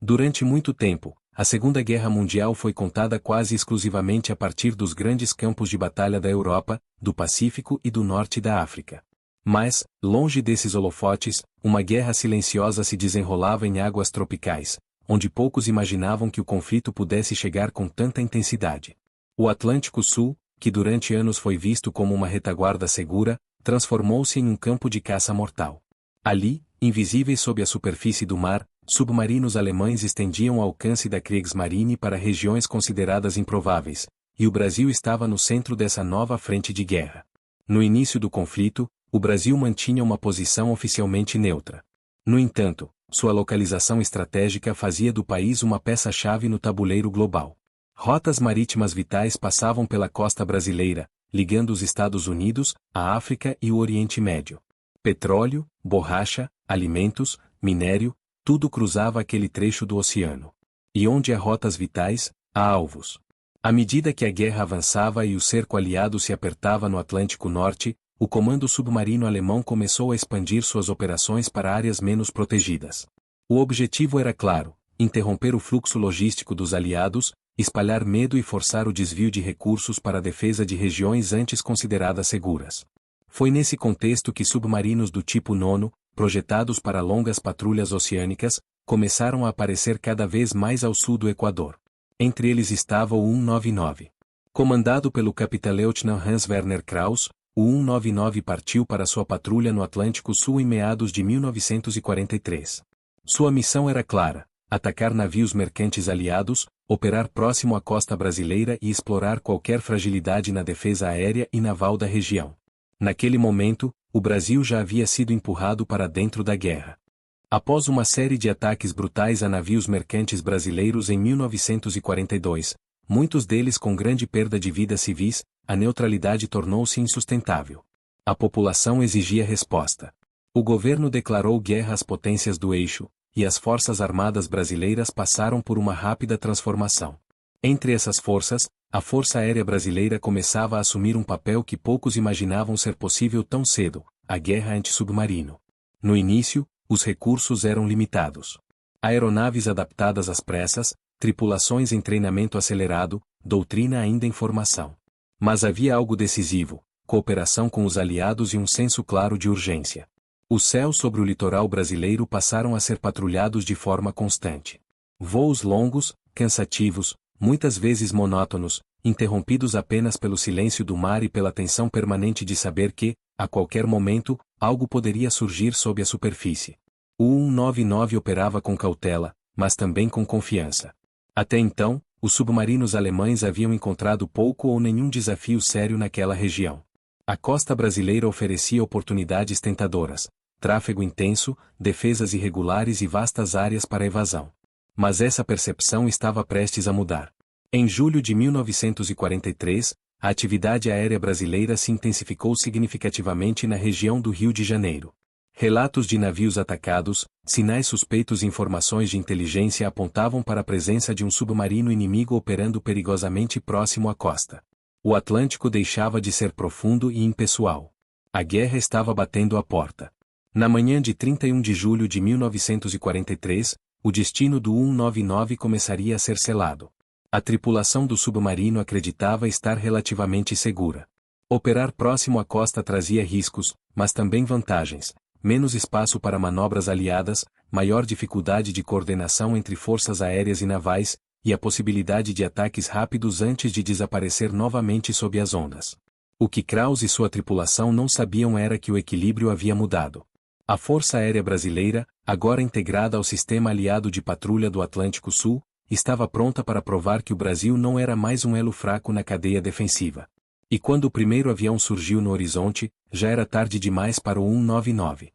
Durante muito tempo, a Segunda Guerra Mundial foi contada quase exclusivamente a partir dos grandes campos de batalha da Europa, do Pacífico e do Norte da África. Mas, longe desses holofotes, uma guerra silenciosa se desenrolava em águas tropicais, onde poucos imaginavam que o conflito pudesse chegar com tanta intensidade. O Atlântico Sul, que durante anos foi visto como uma retaguarda segura, transformou-se em um campo de caça mortal. Ali, invisíveis sob a superfície do mar, submarinos alemães estendiam o alcance da Kriegsmarine para regiões consideradas improváveis, e o Brasil estava no centro dessa nova frente de guerra. No início do conflito, o Brasil mantinha uma posição oficialmente neutra. No entanto, sua localização estratégica fazia do país uma peça-chave no tabuleiro global. Rotas marítimas vitais passavam pela costa brasileira, ligando os Estados Unidos, a África e o Oriente Médio. Petróleo, borracha, alimentos, minério, tudo cruzava aquele trecho do oceano. E onde há rotas vitais, há alvos. À medida que a guerra avançava e o cerco aliado se apertava no Atlântico Norte, o comando submarino alemão começou a expandir suas operações para áreas menos protegidas. O objetivo era claro: interromper o fluxo logístico dos aliados, espalhar medo e forçar o desvio de recursos para a defesa de regiões antes consideradas seguras. Foi nesse contexto que submarinos do tipo Nono, projetados para longas patrulhas oceânicas, começaram a aparecer cada vez mais ao sul do Equador. Entre eles estava o 199. Comandado pelo capitão-leutnant Hans Werner Krauss, o 199 partiu para sua patrulha no Atlântico Sul em meados de 1943. Sua missão era clara: atacar navios mercantes aliados, operar próximo à costa brasileira e explorar qualquer fragilidade na defesa aérea e naval da região. Naquele momento, o Brasil já havia sido empurrado para dentro da guerra. Após uma série de ataques brutais a navios mercantes brasileiros em 1942, muitos deles com grande perda de vidas civis, a neutralidade tornou-se insustentável. A população exigia resposta. O governo declarou guerra às potências do eixo, e as forças armadas brasileiras passaram por uma rápida transformação. Entre essas forças, a Força Aérea Brasileira começava a assumir um papel que poucos imaginavam ser possível tão cedo: a guerra antissubmarino. No início, os recursos eram limitados. Aeronaves adaptadas às pressas, tripulações em treinamento acelerado, doutrina ainda em formação. Mas havia algo decisivo: cooperação com os aliados e um senso claro de urgência. Os céus sobre o litoral brasileiro passaram a ser patrulhados de forma constante. Voos longos, cansativos, muitas vezes monótonos, interrompidos apenas pelo silêncio do mar e pela tensão permanente de saber que, a qualquer momento, algo poderia surgir sob a superfície. O 199 operava com cautela, mas também com confiança. Até então, os submarinos alemães haviam encontrado pouco ou nenhum desafio sério naquela região. A costa brasileira oferecia oportunidades tentadoras: tráfego intenso, defesas irregulares e vastas áreas para evasão. Mas essa percepção estava prestes a mudar. Em julho de 1943, a atividade aérea brasileira se intensificou significativamente na região do Rio de Janeiro. Relatos de navios atacados, sinais suspeitos e informações de inteligência apontavam para a presença de um submarino inimigo operando perigosamente próximo à costa. O Atlântico deixava de ser profundo e impessoal. A guerra estava batendo à porta. Na manhã de 31 de julho de 1943, o destino do 199 começaria a ser selado. A tripulação do submarino acreditava estar relativamente segura. Operar próximo à costa trazia riscos, mas também vantagens: menos espaço para manobras aliadas, maior dificuldade de coordenação entre forças aéreas e navais, e a possibilidade de ataques rápidos antes de desaparecer novamente sob as ondas. O que Krauss e sua tripulação não sabiam era que o equilíbrio havia mudado. A Força Aérea Brasileira, agora integrada ao sistema aliado de patrulha do Atlântico Sul, estava pronta para provar que o Brasil não era mais um elo fraco na cadeia defensiva. E quando o primeiro avião surgiu no horizonte, já era tarde demais para o 199.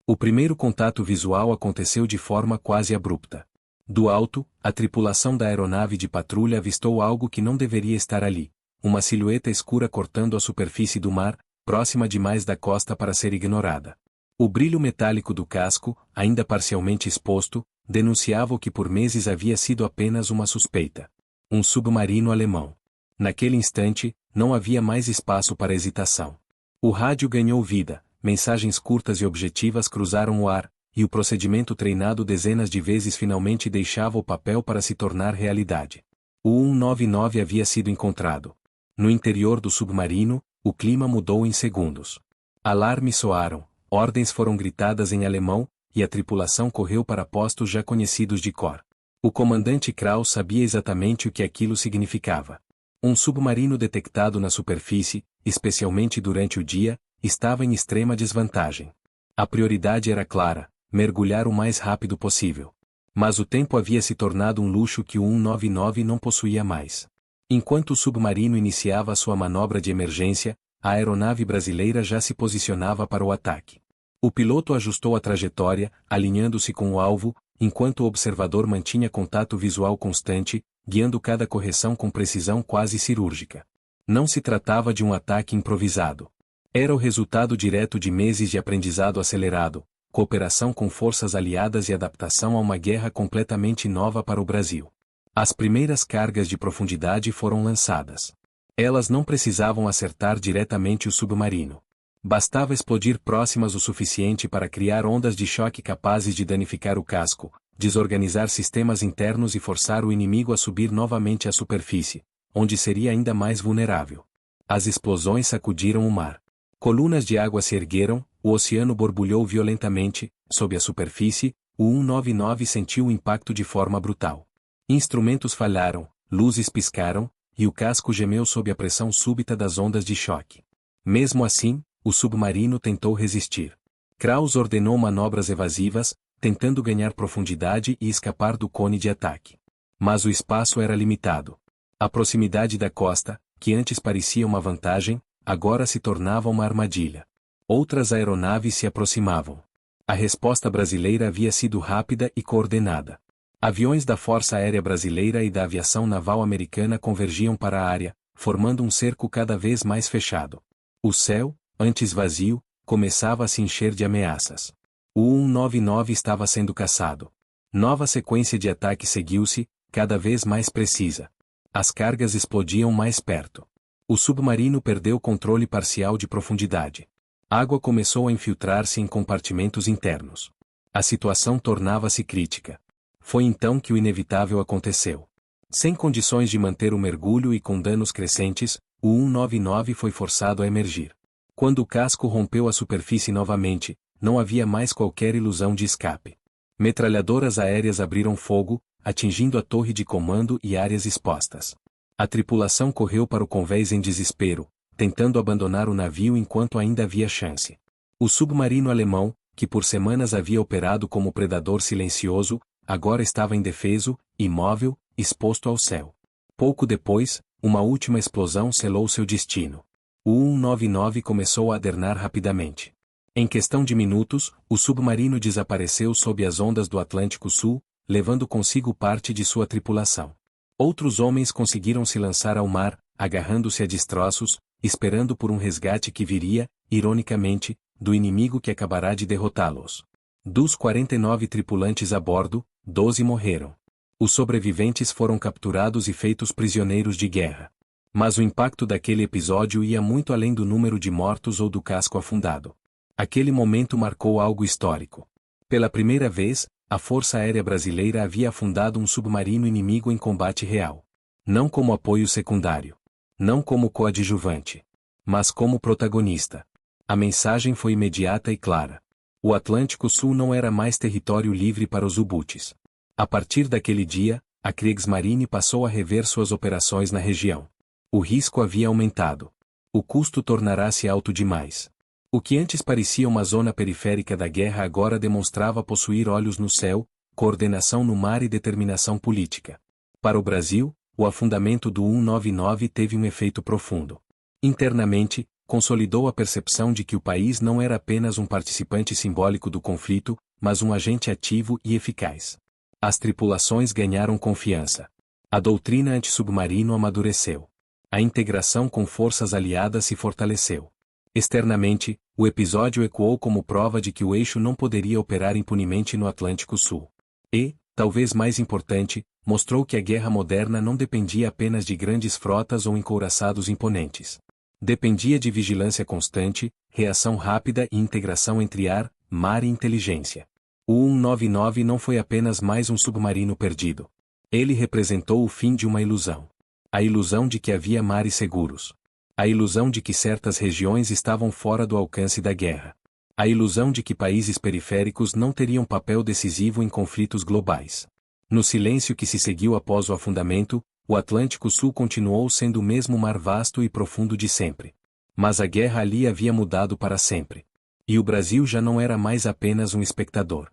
O primeiro contato visual aconteceu de forma quase abrupta. Do alto, a tripulação da aeronave de patrulha avistou algo que não deveria estar ali: uma silhueta escura cortando a superfície do mar, próxima demais da costa para ser ignorada. O brilho metálico do casco, ainda parcialmente exposto, denunciava o que por meses havia sido apenas uma suspeita: um submarino alemão. Naquele instante, não havia mais espaço para hesitação. O rádio ganhou vida, mensagens curtas e objetivas cruzaram o ar, e o procedimento treinado dezenas de vezes finalmente deixava o papel para se tornar realidade. O 199 havia sido encontrado. No interior do submarino, o clima mudou em segundos. Alarmes soaram, ordens foram gritadas em alemão, e a tripulação correu para postos já conhecidos de cor. O comandante Kraus sabia exatamente o que aquilo significava. Um submarino detectado na superfície, especialmente durante o dia, estava em extrema desvantagem. A prioridade era clara: mergulhar o mais rápido possível. Mas o tempo havia se tornado um luxo que o 199 não possuía mais. Enquanto o submarino iniciava sua manobra de emergência, a aeronave brasileira já se posicionava para o ataque. O piloto ajustou a trajetória, alinhando-se com o alvo, enquanto o observador mantinha contato visual constante, guiando cada correção com precisão quase cirúrgica. Não se tratava de um ataque improvisado. Era o resultado direto de meses de aprendizado acelerado, cooperação com forças aliadas e adaptação a uma guerra completamente nova para o Brasil. As primeiras cargas de profundidade foram lançadas. Elas não precisavam acertar diretamente o submarino. Bastava explodir próximas o suficiente para criar ondas de choque capazes de danificar o casco, desorganizar sistemas internos e forçar o inimigo a subir novamente à superfície, onde seria ainda mais vulnerável. As explosões sacudiram o mar. Colunas de água se ergueram, o oceano borbulhou violentamente, sob a superfície, o 199 sentiu o impacto de forma brutal. Instrumentos falharam, luzes piscaram, e o casco gemeu sob a pressão súbita das ondas de choque. Mesmo assim, o submarino tentou resistir. Kraus ordenou manobras evasivas, tentando ganhar profundidade e escapar do cone de ataque. Mas o espaço era limitado. A proximidade da costa, que antes parecia uma vantagem, agora se tornava uma armadilha. Outras aeronaves se aproximavam. A resposta brasileira havia sido rápida e coordenada. Aviões da Força Aérea Brasileira e da Aviação Naval Americana convergiam para a área, formando um cerco cada vez mais fechado. O céu, antes vazio, começava a se encher de ameaças. O 199 estava sendo caçado. Nova sequência de ataque seguiu-se, cada vez mais precisa. As cargas explodiam mais perto. O submarino perdeu controle parcial de profundidade. Água começou a infiltrar-se em compartimentos internos. A situação tornava-se crítica. Foi então que o inevitável aconteceu. Sem condições de manter o mergulho e com danos crescentes, o 199 foi forçado a emergir. Quando o casco rompeu a superfície novamente, não havia mais qualquer ilusão de escape. Metralhadoras aéreas abriram fogo, atingindo a torre de comando e áreas expostas. A tripulação correu para o convés em desespero, tentando abandonar o navio enquanto ainda havia chance. O submarino alemão, que por semanas havia operado como predador silencioso, agora estava indefeso, imóvel, exposto ao céu. Pouco depois, uma última explosão selou seu destino. O 199 começou a adernar rapidamente. Em questão de minutos, o submarino desapareceu sob as ondas do Atlântico Sul, levando consigo parte de sua tripulação. Outros homens conseguiram se lançar ao mar, agarrando-se a destroços, esperando por um resgate que viria, ironicamente, do inimigo que acabará de derrotá-los. Dos 49 tripulantes a bordo, 12 morreram. Os sobreviventes foram capturados e feitos prisioneiros de guerra. Mas o impacto daquele episódio ia muito além do número de mortos ou do casco afundado. Aquele momento marcou algo histórico. Pela primeira vez, a Força Aérea Brasileira havia afundado um submarino inimigo em combate real. Não como apoio secundário. Não como coadjuvante. Mas como protagonista. A mensagem foi imediata e clara. O Atlântico Sul não era mais território livre para os U-Bootes. A partir daquele dia, a Kriegsmarine passou a rever suas operações na região. O risco havia aumentado. O custo tornará-se alto demais. O que antes parecia uma zona periférica da guerra agora demonstrava possuir olhos no céu, coordenação no mar e determinação política. Para o Brasil, o afundamento do 199 teve um efeito profundo. Internamente, consolidou a percepção de que o país não era apenas um participante simbólico do conflito, mas um agente ativo e eficaz. As tripulações ganharam confiança. A doutrina antissubmarino amadureceu. A integração com forças aliadas se fortaleceu. Externamente, o episódio ecoou como prova de que o eixo não poderia operar impunemente no Atlântico Sul. E, talvez mais importante, mostrou que a guerra moderna não dependia apenas de grandes frotas ou encouraçados imponentes. Dependia de vigilância constante, reação rápida e integração entre ar, mar e inteligência. O 199 não foi apenas mais um submarino perdido. Ele representou o fim de uma ilusão. A ilusão de que havia mares seguros. A ilusão de que certas regiões estavam fora do alcance da guerra. A ilusão de que países periféricos não teriam papel decisivo em conflitos globais. No silêncio que se seguiu após o afundamento, o Atlântico Sul continuou sendo o mesmo mar vasto e profundo de sempre. Mas a guerra ali havia mudado para sempre. E o Brasil já não era mais apenas um espectador.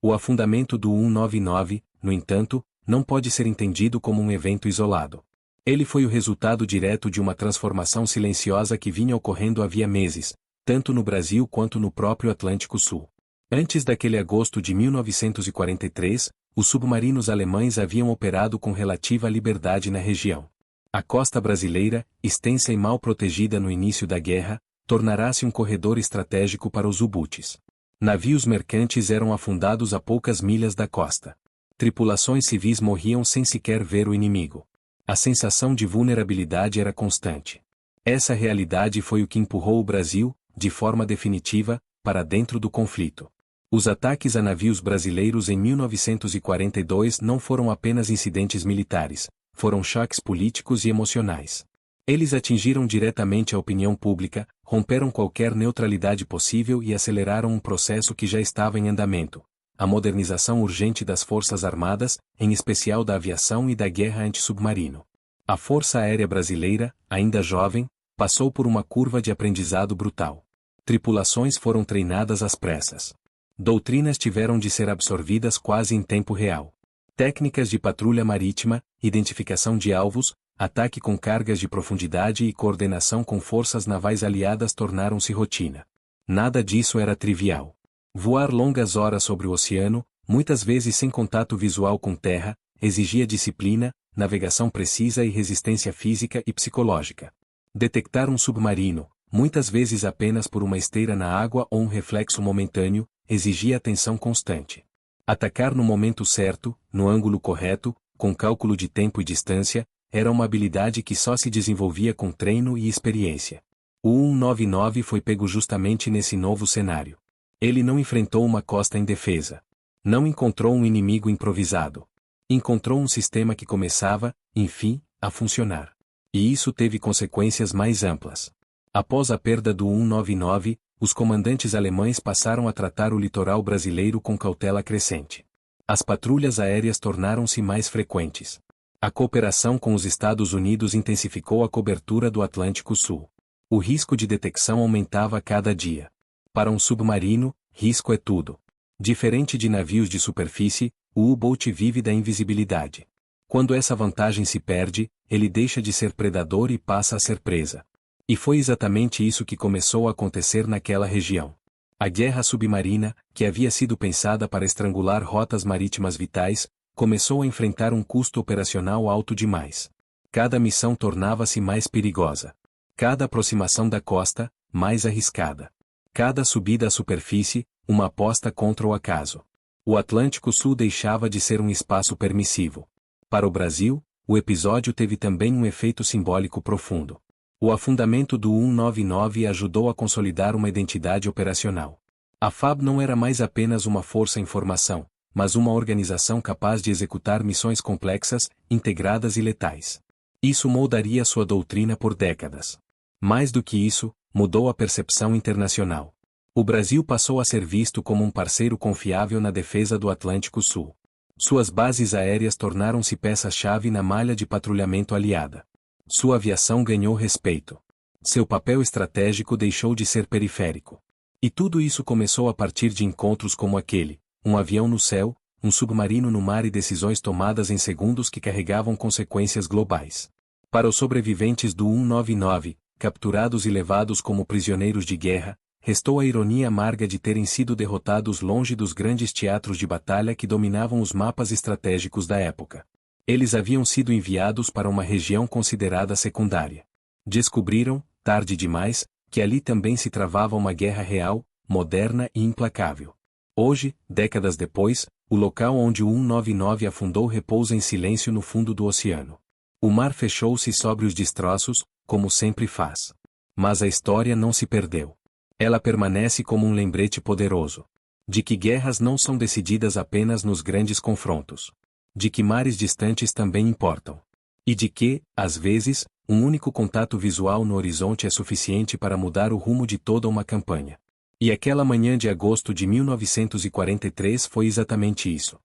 O afundamento do 199, no entanto, não pode ser entendido como um evento isolado. Ele foi o resultado direto de uma transformação silenciosa que vinha ocorrendo havia meses, tanto no Brasil quanto no próprio Atlântico Sul. Antes daquele agosto de 1943, os submarinos alemães haviam operado com relativa liberdade na região. A costa brasileira, extensa e mal protegida no início da guerra, tornará-se um corredor estratégico para os U-Bootes. Navios mercantes eram afundados a poucas milhas da costa. Tripulações civis morriam sem sequer ver o inimigo. A sensação de vulnerabilidade era constante. Essa realidade foi o que empurrou o Brasil, de forma definitiva, para dentro do conflito. Os ataques a navios brasileiros em 1942 não foram apenas incidentes militares, foram choques políticos e emocionais. Eles atingiram diretamente a opinião pública, romperam qualquer neutralidade possível e aceleraram um processo que já estava em andamento: a modernização urgente das Forças Armadas, em especial da aviação e da guerra antissubmarino. A Força Aérea Brasileira, ainda jovem, passou por uma curva de aprendizado brutal. Tripulações foram treinadas às pressas. Doutrinas tiveram de ser absorvidas quase em tempo real. Técnicas de patrulha marítima, identificação de alvos, ataque com cargas de profundidade e coordenação com forças navais aliadas tornaram-se rotina. Nada disso era trivial. Voar longas horas sobre o oceano, muitas vezes sem contato visual com terra, exigia disciplina, navegação precisa e resistência física e psicológica. Detectar um submarino, muitas vezes apenas por uma esteira na água ou um reflexo momentâneo, exigia atenção constante. Atacar no momento certo, no ângulo correto, com cálculo de tempo e distância, era uma habilidade que só se desenvolvia com treino e experiência. O 199 foi pego justamente nesse novo cenário. Ele não enfrentou uma costa indefesa. Não encontrou um inimigo improvisado. Encontrou um sistema que começava, enfim, a funcionar. E isso teve consequências mais amplas. Após a perda do 199, os comandantes alemães passaram a tratar o litoral brasileiro com cautela crescente. As patrulhas aéreas tornaram-se mais frequentes. A cooperação com os Estados Unidos intensificou a cobertura do Atlântico Sul. O risco de detecção aumentava a cada dia. Para um submarino, risco é tudo. Diferente de navios de superfície, o U-Boat vive da invisibilidade. Quando essa vantagem se perde, ele deixa de ser predador e passa a ser presa. E foi exatamente isso que começou a acontecer naquela região. A guerra submarina, que havia sido pensada para estrangular rotas marítimas vitais, começou a enfrentar um custo operacional alto demais. Cada missão tornava-se mais perigosa. Cada aproximação da costa, mais arriscada. Cada subida à superfície, uma aposta contra o acaso. O Atlântico Sul deixava de ser um espaço permissivo. Para o Brasil, o episódio teve também um efeito simbólico profundo. O afundamento do 199 ajudou a consolidar uma identidade operacional. A FAB não era mais apenas uma força em formação, mas uma organização capaz de executar missões complexas, integradas e letais. Isso moldaria sua doutrina por décadas. Mais do que isso, mudou a percepção internacional. O Brasil passou a ser visto como um parceiro confiável na defesa do Atlântico Sul. Suas bases aéreas tornaram-se peça-chave na malha de patrulhamento aliada. Sua aviação ganhou respeito. Seu papel estratégico deixou de ser periférico. E tudo isso começou a partir de encontros como aquele: um avião no céu, um submarino no mar e decisões tomadas em segundos que carregavam consequências globais. Para os sobreviventes do 199, capturados e levados como prisioneiros de guerra, restou a ironia amarga de terem sido derrotados longe dos grandes teatros de batalha que dominavam os mapas estratégicos da época. Eles haviam sido enviados para uma região considerada secundária. Descobriram, tarde demais, que ali também se travava uma guerra real, moderna e implacável. Hoje, décadas depois, o local onde o 199 afundou repousa em silêncio no fundo do oceano. O mar fechou-se sobre os destroços, como sempre faz. Mas a história não se perdeu. Ela permanece como um lembrete poderoso. De que guerras não são decididas apenas nos grandes confrontos. De que mares distantes também importam. E de que, às vezes, um único contato visual no horizonte é suficiente para mudar o rumo de toda uma campanha. E aquela manhã de agosto de 1943 foi exatamente isso.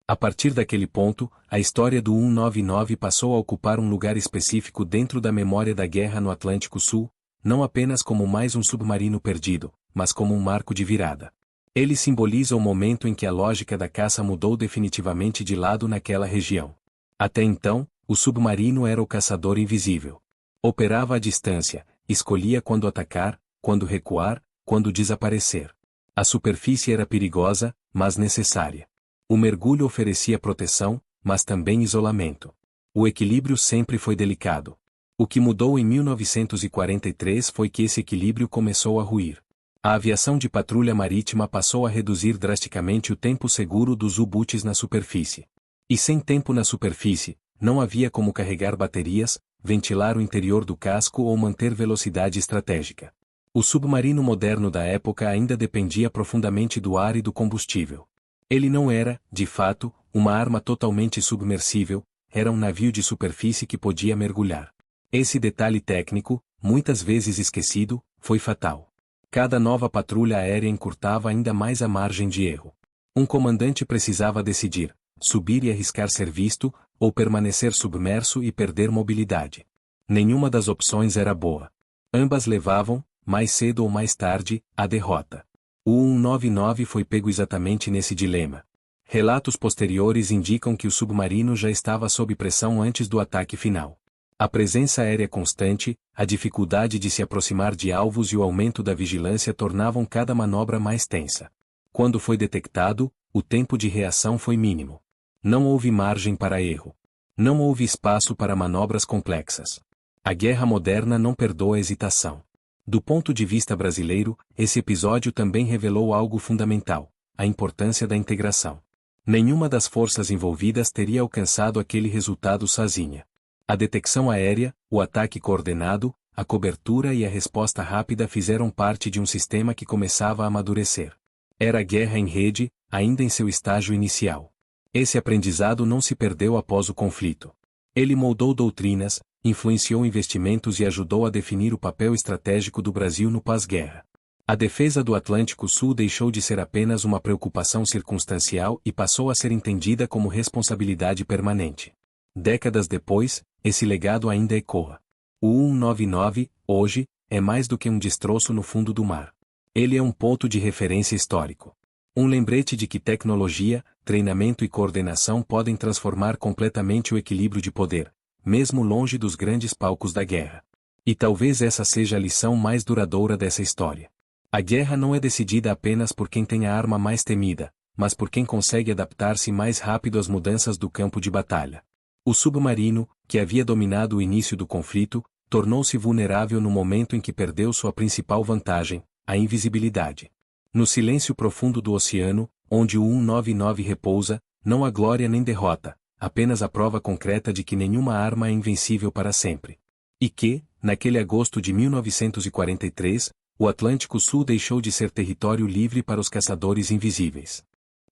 A partir daquele ponto, a história do 199 passou a ocupar um lugar específico dentro da memória da guerra no Atlântico Sul, não apenas como mais um submarino perdido, mas como um marco de virada. Ele simboliza o momento em que a lógica da caça mudou definitivamente de lado naquela região. Até então, o submarino era o caçador invisível. Operava à distância, escolhia quando atacar, quando recuar, quando desaparecer. A superfície era perigosa, mas necessária. O mergulho oferecia proteção, mas também isolamento. O equilíbrio sempre foi delicado. O que mudou em 1943 foi que esse equilíbrio começou a ruir. A aviação de patrulha marítima passou a reduzir drasticamente o tempo seguro dos U-Boots na superfície. E sem tempo na superfície, não havia como carregar baterias, ventilar o interior do casco ou manter velocidade estratégica. O submarino moderno da época ainda dependia profundamente do ar e do combustível. Ele não era, de fato, uma arma totalmente submersível, era um navio de superfície que podia mergulhar. Esse detalhe técnico, muitas vezes esquecido, foi fatal. Cada nova patrulha aérea encurtava ainda mais a margem de erro. Um comandante precisava decidir, subir e arriscar ser visto, ou permanecer submerso e perder mobilidade. Nenhuma das opções era boa. Ambas levavam, mais cedo ou mais tarde, à derrota. O 199 foi pego exatamente nesse dilema. Relatos posteriores indicam que o submarino já estava sob pressão antes do ataque final. A presença aérea constante, a dificuldade de se aproximar de alvos e o aumento da vigilância tornavam cada manobra mais tensa. Quando foi detectado, o tempo de reação foi mínimo. Não houve margem para erro. Não houve espaço para manobras complexas. A guerra moderna não perdoa a hesitação. Do ponto de vista brasileiro, esse episódio também revelou algo fundamental: a importância da integração. Nenhuma das forças envolvidas teria alcançado aquele resultado sozinha. A detecção aérea, o ataque coordenado, a cobertura e a resposta rápida fizeram parte de um sistema que começava a amadurecer. Era a guerra em rede, ainda em seu estágio inicial. Esse aprendizado não se perdeu após o conflito. Ele moldou doutrinas, influenciou investimentos e ajudou a definir o papel estratégico do Brasil no pós-guerra. A defesa do Atlântico Sul deixou de ser apenas uma preocupação circunstancial e passou a ser entendida como responsabilidade permanente. Décadas depois, esse legado ainda ecoa. O 199, hoje, é mais do que um destroço no fundo do mar. Ele é um ponto de referência histórico. Um lembrete de que tecnologia, treinamento e coordenação podem transformar completamente o equilíbrio de poder, mesmo longe dos grandes palcos da guerra. E talvez essa seja a lição mais duradoura dessa história. A guerra não é decidida apenas por quem tem a arma mais temida, mas por quem consegue adaptar-se mais rápido às mudanças do campo de batalha. O submarino, que havia dominado o início do conflito, tornou-se vulnerável no momento em que perdeu sua principal vantagem, a invisibilidade. No silêncio profundo do oceano, onde o 199 repousa, não há glória nem derrota, apenas a prova concreta de que nenhuma arma é invencível para sempre. E que, naquele agosto de 1943, o Atlântico Sul deixou de ser território livre para os caçadores invisíveis.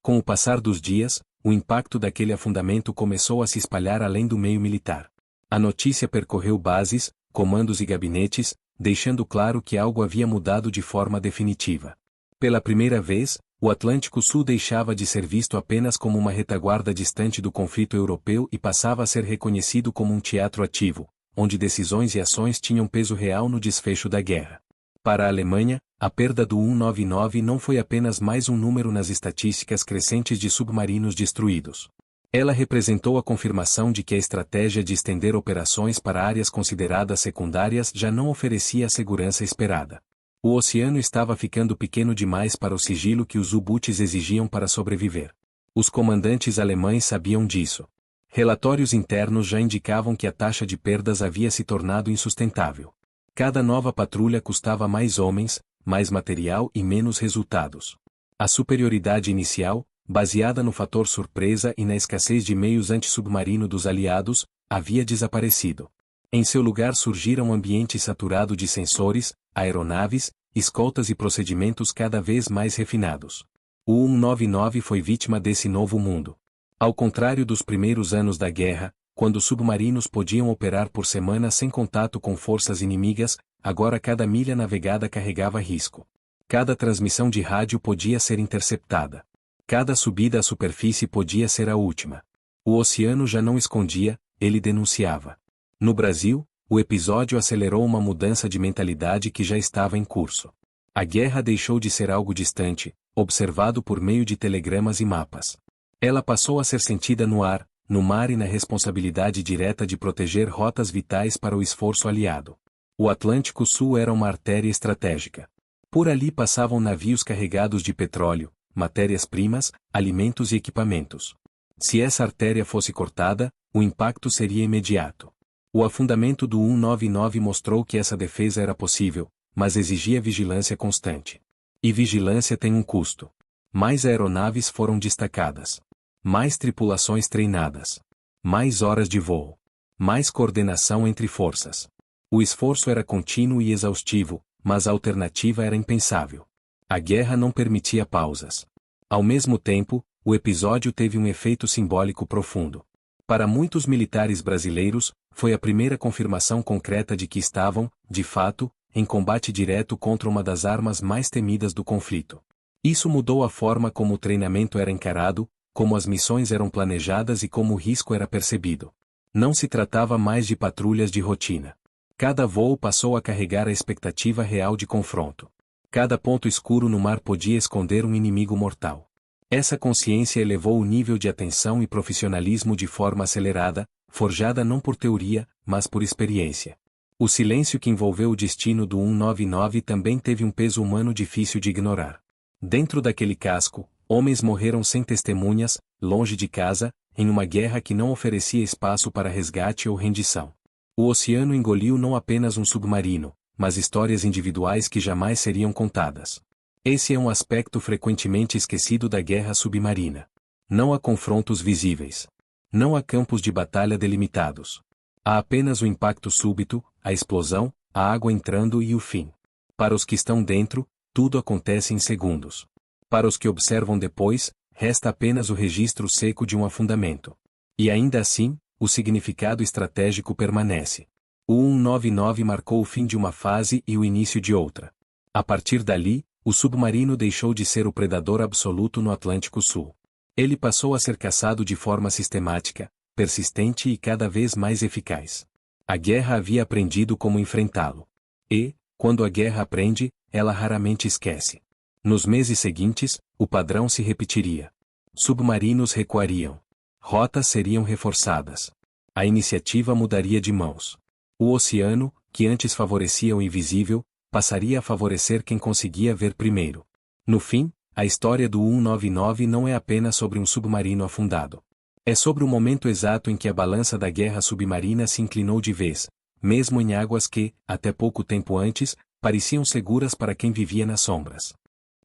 Com o passar dos dias, o impacto daquele afundamento começou a se espalhar além do meio militar. A notícia percorreu bases, comandos e gabinetes, deixando claro que algo havia mudado de forma definitiva. Pela primeira vez, o Atlântico Sul deixava de ser visto apenas como uma retaguarda distante do conflito europeu e passava a ser reconhecido como um teatro ativo, onde decisões e ações tinham peso real no desfecho da guerra. Para a Alemanha, a perda do 199 não foi apenas mais um número nas estatísticas crescentes de submarinos destruídos. Ela representou a confirmação de que a estratégia de estender operações para áreas consideradas secundárias já não oferecia a segurança esperada. O oceano estava ficando pequeno demais para o sigilo que os U-Boots exigiam para sobreviver. Os comandantes alemães sabiam disso. Relatórios internos já indicavam que a taxa de perdas havia se tornado insustentável. Cada nova patrulha custava mais homens, mais material e menos resultados. A superioridade inicial, baseada no fator surpresa e na escassez de meios antissubmarino dos aliados, havia desaparecido. Em seu lugar surgira um ambiente saturado de sensores, aeronaves, escoltas e procedimentos cada vez mais refinados. O 199 foi vítima desse novo mundo. Ao contrário dos primeiros anos da guerra, quando submarinos podiam operar por semanas sem contato com forças inimigas, agora cada milha navegada carregava risco. Cada transmissão de rádio podia ser interceptada. Cada subida à superfície podia ser a última. O oceano já não escondia, ele denunciava. No Brasil, o episódio acelerou uma mudança de mentalidade que já estava em curso. A guerra deixou de ser algo distante, observado por meio de telegramas e mapas. Ela passou a ser sentida no ar, no mar e na responsabilidade direta de proteger rotas vitais para o esforço aliado. O Atlântico Sul era uma artéria estratégica. Por ali passavam navios carregados de petróleo, matérias-primas, alimentos e equipamentos. Se essa artéria fosse cortada, o impacto seria imediato. O afundamento do 199 mostrou que essa defesa era possível, mas exigia vigilância constante. E vigilância tem um custo. Mais aeronaves foram destacadas. Mais tripulações treinadas. Mais horas de voo. Mais coordenação entre forças. O esforço era contínuo e exaustivo, mas a alternativa era impensável. A guerra não permitia pausas. Ao mesmo tempo, o episódio teve um efeito simbólico profundo. Para muitos militares brasileiros, foi a primeira confirmação concreta de que estavam, de fato, em combate direto contra uma das armas mais temidas do conflito. Isso mudou a forma como o treinamento era encarado, como as missões eram planejadas e como o risco era percebido. Não se tratava mais de patrulhas de rotina. Cada voo passou a carregar a expectativa real de confronto. Cada ponto escuro no mar podia esconder um inimigo mortal. Essa consciência elevou o nível de atenção e profissionalismo de forma acelerada, forjada não por teoria, mas por experiência. O silêncio que envolveu o destino do 199 também teve um peso humano difícil de ignorar. Dentro daquele casco, homens morreram sem testemunhas, longe de casa, em uma guerra que não oferecia espaço para resgate ou rendição. O oceano engoliu não apenas um submarino, mas histórias individuais que jamais seriam contadas. Esse é um aspecto frequentemente esquecido da guerra submarina. Não há confrontos visíveis. Não há campos de batalha delimitados. Há apenas o impacto súbito, a explosão, a água entrando e o fim. Para os que estão dentro, tudo acontece em segundos. Para os que observam depois, resta apenas o registro seco de um afundamento. E ainda assim, o significado estratégico permanece. O 199 marcou o fim de uma fase e o início de outra. A partir dali, o submarino deixou de ser o predador absoluto no Atlântico Sul. Ele passou a ser caçado de forma sistemática, persistente e cada vez mais eficaz. A guerra havia aprendido como enfrentá-lo. E, quando a guerra aprende, ela raramente esquece. Nos meses seguintes, o padrão se repetiria. Submarinos recuariam. Rotas seriam reforçadas. A iniciativa mudaria de mãos. O oceano, que antes favorecia o invisível, passaria a favorecer quem conseguia ver primeiro. No fim, a história do 199 não é apenas sobre um submarino afundado. É sobre o momento exato em que a balança da guerra submarina se inclinou de vez, mesmo em águas que, até pouco tempo antes, pareciam seguras para quem vivia nas sombras.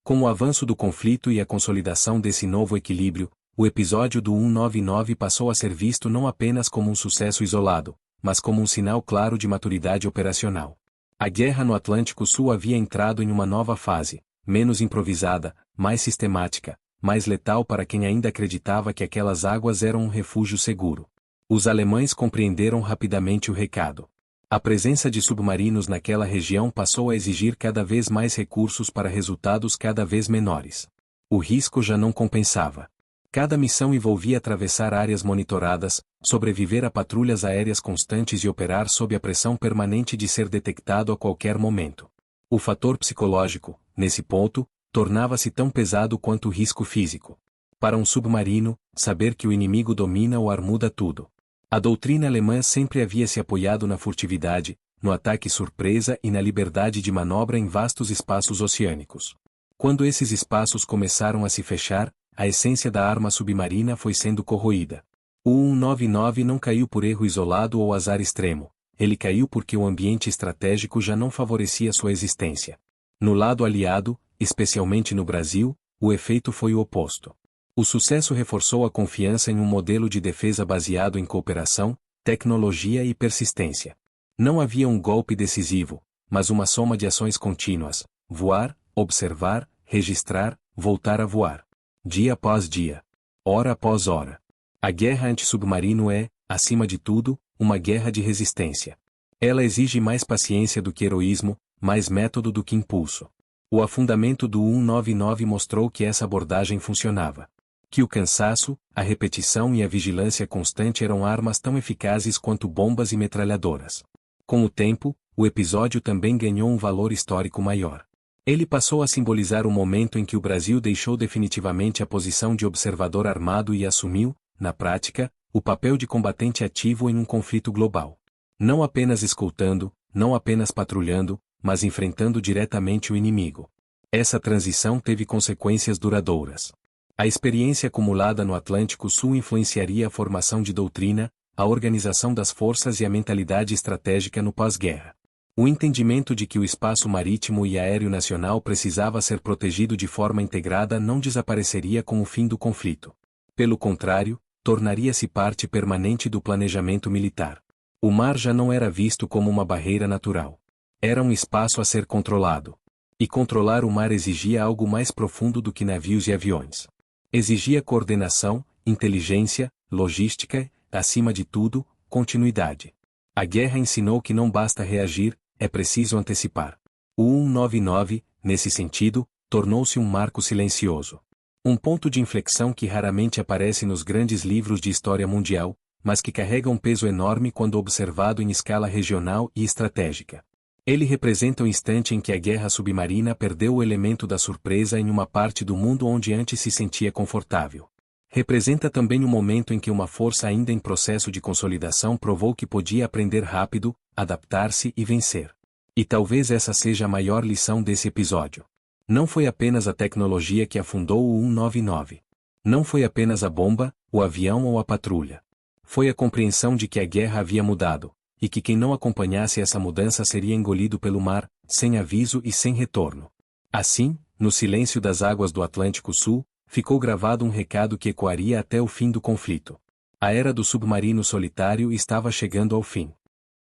Com o avanço do conflito e a consolidação desse novo equilíbrio, o episódio do 199 passou a ser visto não apenas como um sucesso isolado, mas como um sinal claro de maturidade operacional. A guerra no Atlântico Sul havia entrado em uma nova fase, menos improvisada, mais sistemática, mais letal para quem ainda acreditava que aquelas águas eram um refúgio seguro. Os alemães compreenderam rapidamente o recado. A presença de submarinos naquela região passou a exigir cada vez mais recursos para resultados cada vez menores. O risco já não compensava. Cada missão envolvia atravessar áreas monitoradas, sobreviver a patrulhas aéreas constantes e operar sob a pressão permanente de ser detectado a qualquer momento. O fator psicológico, nesse ponto, tornava-se tão pesado quanto o risco físico. Para um submarino, saber que o inimigo domina o ar muda tudo. A doutrina alemã sempre havia se apoiado na furtividade, no ataque surpresa e na liberdade de manobra em vastos espaços oceânicos. Quando esses espaços começaram a se fechar, a essência da arma submarina foi sendo corroída. O 199 não caiu por erro isolado ou azar extremo, ele caiu porque o ambiente estratégico já não favorecia sua existência. No lado aliado, especialmente no Brasil, o efeito foi o oposto. O sucesso reforçou a confiança em um modelo de defesa baseado em cooperação, tecnologia e persistência. Não havia um golpe decisivo, mas uma soma de ações contínuas: voar, observar, registrar, voltar a voar. dia após dia, hora após hora. A guerra antissubmarino é, acima de tudo, uma guerra de resistência. Ela exige mais paciência do que heroísmo, mais método do que impulso. O afundamento do 199 mostrou que essa abordagem funcionava. Que o cansaço, a repetição e a vigilância constante eram armas tão eficazes quanto bombas e metralhadoras. Com o tempo, o episódio também ganhou um valor histórico maior. Ele passou a simbolizar o momento em que o Brasil deixou definitivamente a posição de observador armado e assumiu, na prática, o papel de combatente ativo em um conflito global. Não apenas escoltando, não apenas patrulhando, mas enfrentando diretamente o inimigo. Essa transição teve consequências duradouras. A experiência acumulada no Atlântico Sul influenciaria a formação de doutrina, a organização das forças e a mentalidade estratégica no pós-guerra. O entendimento de que o espaço marítimo e aéreo nacional precisava ser protegido de forma integrada não desapareceria com o fim do conflito. Pelo contrário, tornaria-se parte permanente do planejamento militar. O mar já não era visto como uma barreira natural. Era um espaço a ser controlado. E controlar o mar exigia algo mais profundo do que navios e aviões. Exigia coordenação, inteligência, logística e, acima de tudo, continuidade. A guerra ensinou que não basta reagir, é preciso antecipar. O 199, nesse sentido, tornou-se um marco silencioso. Um ponto de inflexão que raramente aparece nos grandes livros de história mundial, mas que carrega um peso enorme quando observado em escala regional e estratégica. Ele representa o instante em que a guerra submarina perdeu o elemento da surpresa em uma parte do mundo onde antes se sentia confortável. Representa também o momento em que uma força ainda em processo de consolidação provou que podia aprender rápido, adaptar-se e vencer. E talvez essa seja a maior lição desse episódio. Não foi apenas a tecnologia que afundou o 199. Não foi apenas a bomba, o avião ou a patrulha. Foi a compreensão de que a guerra havia mudado, e que quem não acompanhasse essa mudança seria engolido pelo mar, sem aviso e sem retorno. Assim, no silêncio das águas do Atlântico Sul, ficou gravado um recado que ecoaria até o fim do conflito. A era do submarino solitário estava chegando ao fim.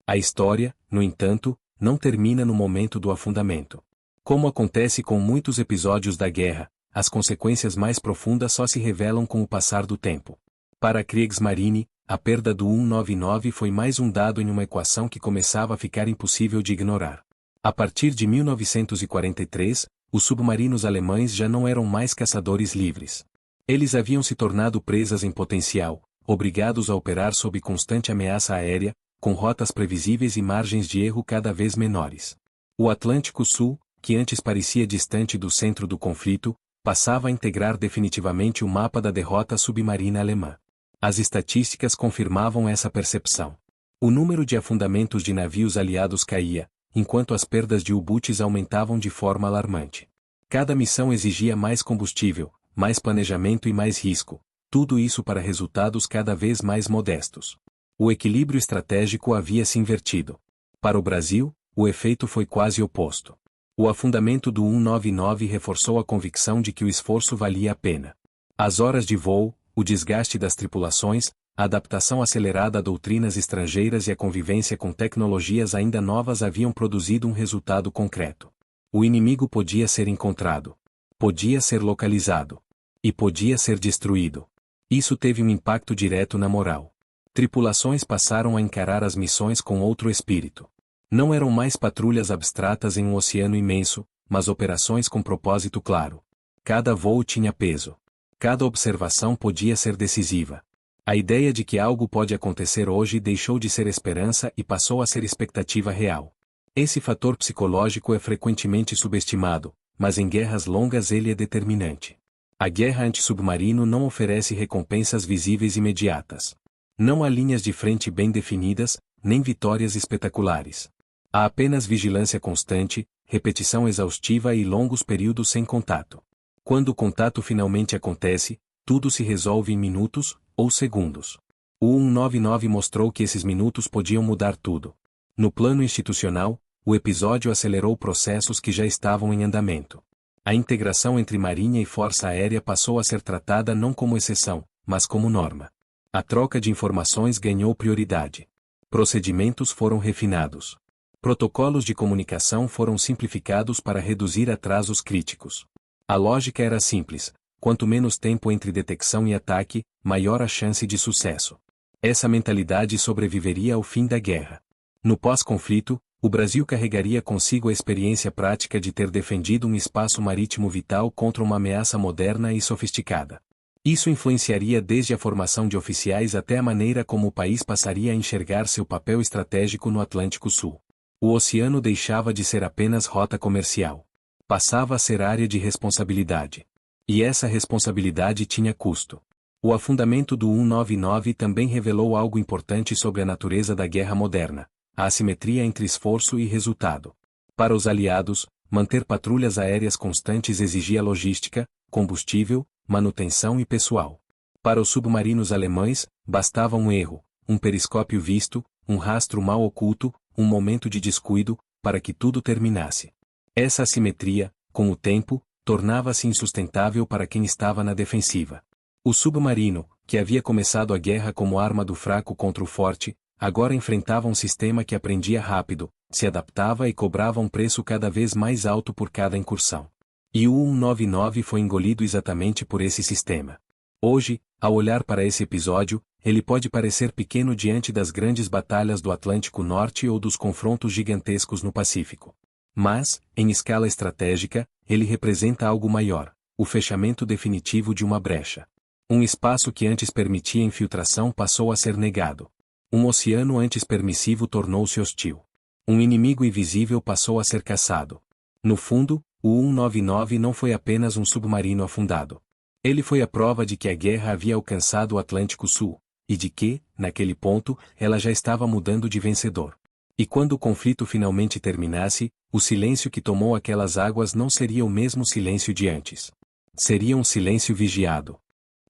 A história, no entanto, não termina no momento do afundamento. Como acontece com muitos episódios da guerra, as consequências mais profundas só se revelam com o passar do tempo. Para a Kriegsmarine, a perda do 199 foi mais um dado em uma equação que começava a ficar impossível de ignorar. A partir de 1943, os submarinos alemães já não eram mais caçadores livres. Eles haviam se tornado presas em potencial, obrigados a operar sob constante ameaça aérea, com rotas previsíveis e margens de erro cada vez menores. O Atlântico Sul, que antes parecia distante do centro do conflito, passava a integrar definitivamente o mapa da derrota submarina alemã. As estatísticas confirmavam essa percepção. O número de afundamentos de navios aliados caía, enquanto as perdas de U-Bootes aumentavam de forma alarmante. Cada missão exigia mais combustível, mais planejamento e mais risco, tudo isso para resultados cada vez mais modestos. O equilíbrio estratégico havia se invertido. Para o Brasil, o efeito foi quase oposto. O afundamento do 199 reforçou a convicção de que o esforço valia a pena. As horas de voo, o desgaste das tripulações, a adaptação acelerada a doutrinas estrangeiras e a convivência com tecnologias ainda novas haviam produzido um resultado concreto. O inimigo podia ser encontrado. Podia ser localizado. E podia ser destruído. Isso teve um impacto direto na moral. Tripulações passaram a encarar as missões com outro espírito. Não eram mais patrulhas abstratas em um oceano imenso, mas operações com propósito claro. Cada voo tinha peso. Cada observação podia ser decisiva. A ideia de que algo pode acontecer hoje deixou de ser esperança e passou a ser expectativa real. Esse fator psicológico é frequentemente subestimado, mas em guerras longas ele é determinante. A guerra antissubmarino não oferece recompensas visíveis imediatas. Não há linhas de frente bem definidas, nem vitórias espetaculares. Há apenas vigilância constante, repetição exaustiva e longos períodos sem contato. Quando o contato finalmente acontece, tudo se resolve em minutos ou segundos. O 199 mostrou que esses minutos podiam mudar tudo. No plano institucional, o episódio acelerou processos que já estavam em andamento. A integração entre Marinha e Força Aérea passou a ser tratada não como exceção, mas como norma. A troca de informações ganhou prioridade. Procedimentos foram refinados. Protocolos de comunicação foram simplificados para reduzir atrasos críticos. A lógica era simples: quanto menos tempo entre detecção e ataque, maior a chance de sucesso. Essa mentalidade sobreviveria ao fim da guerra. No pós-conflito, o Brasil carregaria consigo a experiência prática de ter defendido um espaço marítimo vital contra uma ameaça moderna e sofisticada. Isso influenciaria desde a formação de oficiais até a maneira como o país passaria a enxergar seu papel estratégico no Atlântico Sul. O oceano deixava de ser apenas rota comercial. Passava a ser área de responsabilidade. E essa responsabilidade tinha custo. O afundamento do 199 também revelou algo importante sobre a natureza da guerra moderna: a assimetria entre esforço e resultado. Para os aliados, manter patrulhas aéreas constantes exigia logística, combustível, manutenção e pessoal. Para os submarinos alemães, bastava um erro, um periscópio visto, um rastro mal oculto, um momento de descuido, para que tudo terminasse. Essa assimetria, com o tempo, tornava-se insustentável para quem estava na defensiva. O submarino, que havia começado a guerra como arma do fraco contra o forte, agora enfrentava um sistema que aprendia rápido, se adaptava e cobrava um preço cada vez mais alto por cada incursão. E o 199 foi engolido exatamente por esse sistema. Hoje, ao olhar para esse episódio, ele pode parecer pequeno diante das grandes batalhas do Atlântico Norte ou dos confrontos gigantescos no Pacífico. Mas, em escala estratégica, ele representa algo maior: o fechamento definitivo de uma brecha. Um espaço que antes permitia infiltração passou a ser negado. Um oceano antes permissivo tornou-se hostil. Um inimigo invisível passou a ser caçado. No fundo, o 199 não foi apenas um submarino afundado. Ele foi a prova de que a guerra havia alcançado o Atlântico Sul, e de que, naquele ponto, ela já estava mudando de vencedor. E quando o conflito finalmente terminasse, o silêncio que tomou aquelas águas não seria o mesmo silêncio de antes. Seria um silêncio vigiado.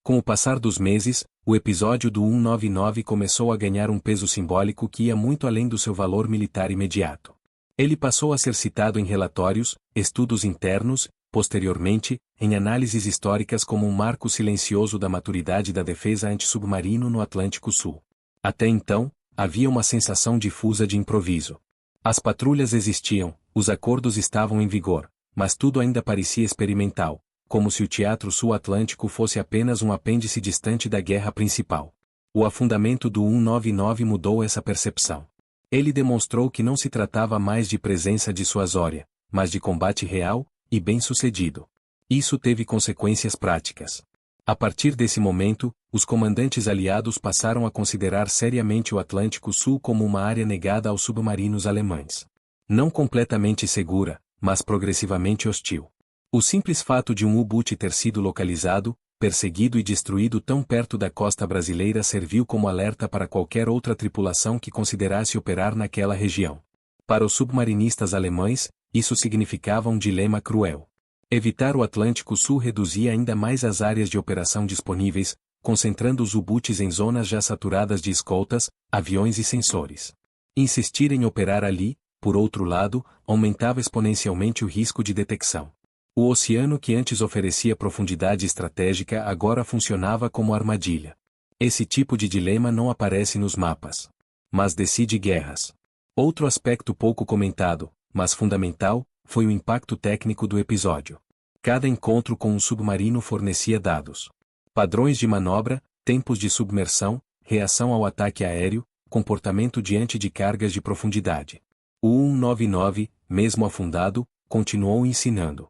Com o passar dos meses, o episódio do 199 começou a ganhar um peso simbólico que ia muito além do seu valor militar imediato. Ele passou a ser citado em relatórios, estudos internos, posteriormente, em análises históricas como um marco silencioso da maturidade da defesa antissubmarino no Atlântico Sul. Até então, havia uma sensação difusa de improviso. As patrulhas existiam, os acordos estavam em vigor, mas tudo ainda parecia experimental, como se o Teatro Sul-Atlântico fosse apenas um apêndice distante da guerra principal. O afundamento do 199 mudou essa percepção. Ele demonstrou que não se tratava mais de presença dissuasória, mas de combate real e bem-sucedido. Isso teve consequências práticas. A partir desse momento, os comandantes aliados passaram a considerar seriamente o Atlântico Sul como uma área negada aos submarinos alemães. Não completamente segura, mas progressivamente hostil. O simples fato de um U-boot ter sido localizado, perseguido e destruído tão perto da costa brasileira serviu como alerta para qualquer outra tripulação que considerasse operar naquela região. Para os submarinistas alemães, isso significava um dilema cruel. Evitar o Atlântico Sul reduzia ainda mais as áreas de operação disponíveis, concentrando os U-boots em zonas já saturadas de escoltas, aviões e sensores. Insistir em operar ali, por outro lado, aumentava exponencialmente o risco de detecção. O oceano que antes oferecia profundidade estratégica agora funcionava como armadilha. Esse tipo de dilema não aparece nos mapas, mas decide guerras. Outro aspecto pouco comentado, mas fundamental, foi o impacto técnico do episódio. Cada encontro com um submarino fornecia dados. Padrões de manobra, tempos de submersão, reação ao ataque aéreo, comportamento diante de cargas de profundidade. O 199, mesmo afundado, continuou ensinando.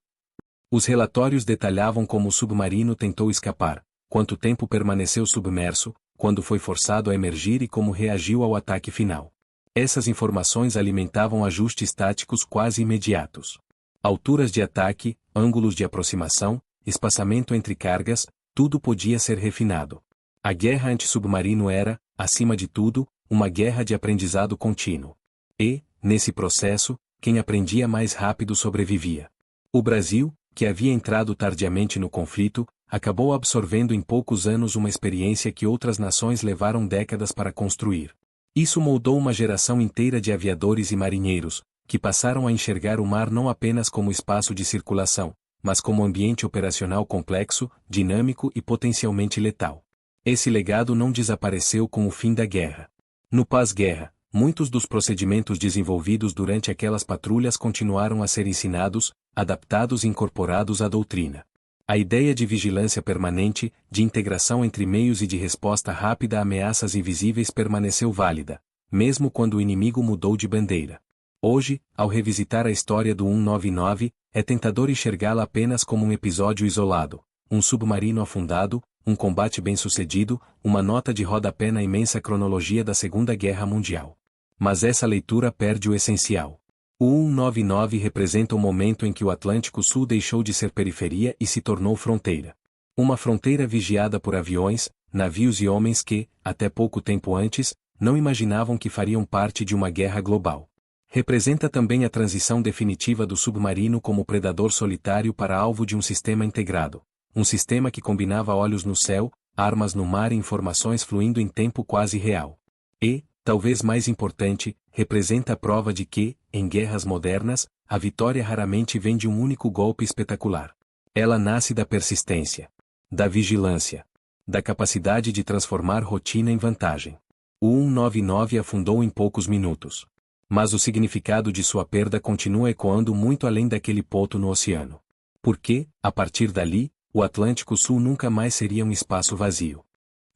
Os relatórios detalhavam como o submarino tentou escapar, quanto tempo permaneceu submerso, quando foi forçado a emergir e como reagiu ao ataque final. Essas informações alimentavam ajustes táticos quase imediatos. Alturas de ataque, ângulos de aproximação, espaçamento entre cargas, tudo podia ser refinado. A guerra antissubmarino era, acima de tudo, uma guerra de aprendizado contínuo. E, nesse processo, quem aprendia mais rápido sobrevivia. O Brasil, que havia entrado tardiamente no conflito, acabou absorvendo em poucos anos uma experiência que outras nações levaram décadas para construir. Isso moldou uma geração inteira de aviadores e marinheiros, que passaram a enxergar o mar não apenas como espaço de circulação, mas como ambiente operacional complexo, dinâmico e potencialmente letal. Esse legado não desapareceu com o fim da guerra. No pós-guerra, muitos dos procedimentos desenvolvidos durante aquelas patrulhas continuaram a ser ensinados, adaptados e incorporados à doutrina. A ideia de vigilância permanente, de integração entre meios e de resposta rápida a ameaças invisíveis permaneceu válida, mesmo quando o inimigo mudou de bandeira. Hoje, ao revisitar a história do 199, é tentador enxergá-la apenas como um episódio isolado, um submarino afundado, um combate bem-sucedido, uma nota de rodapé na imensa cronologia da Segunda Guerra Mundial. Mas essa leitura perde o essencial. O 199 representa o momento em que o Atlântico Sul deixou de ser periferia e se tornou fronteira. Uma fronteira vigiada por aviões, navios e homens que, até pouco tempo antes, não imaginavam que fariam parte de uma guerra global. Representa também a transição definitiva do submarino como predador solitário para alvo de um sistema integrado. Um sistema que combinava olhos no céu, armas no mar e informações fluindo em tempo quase real. E, talvez mais importante, representa a prova de que, em guerras modernas, a vitória raramente vem de um único golpe espetacular. Ela nasce da persistência, da vigilância, da capacidade de transformar rotina em vantagem. O 199 afundou em poucos minutos. Mas o significado de sua perda continua ecoando muito além daquele ponto no oceano. Porque, a partir dali, o Atlântico Sul nunca mais seria um espaço vazio.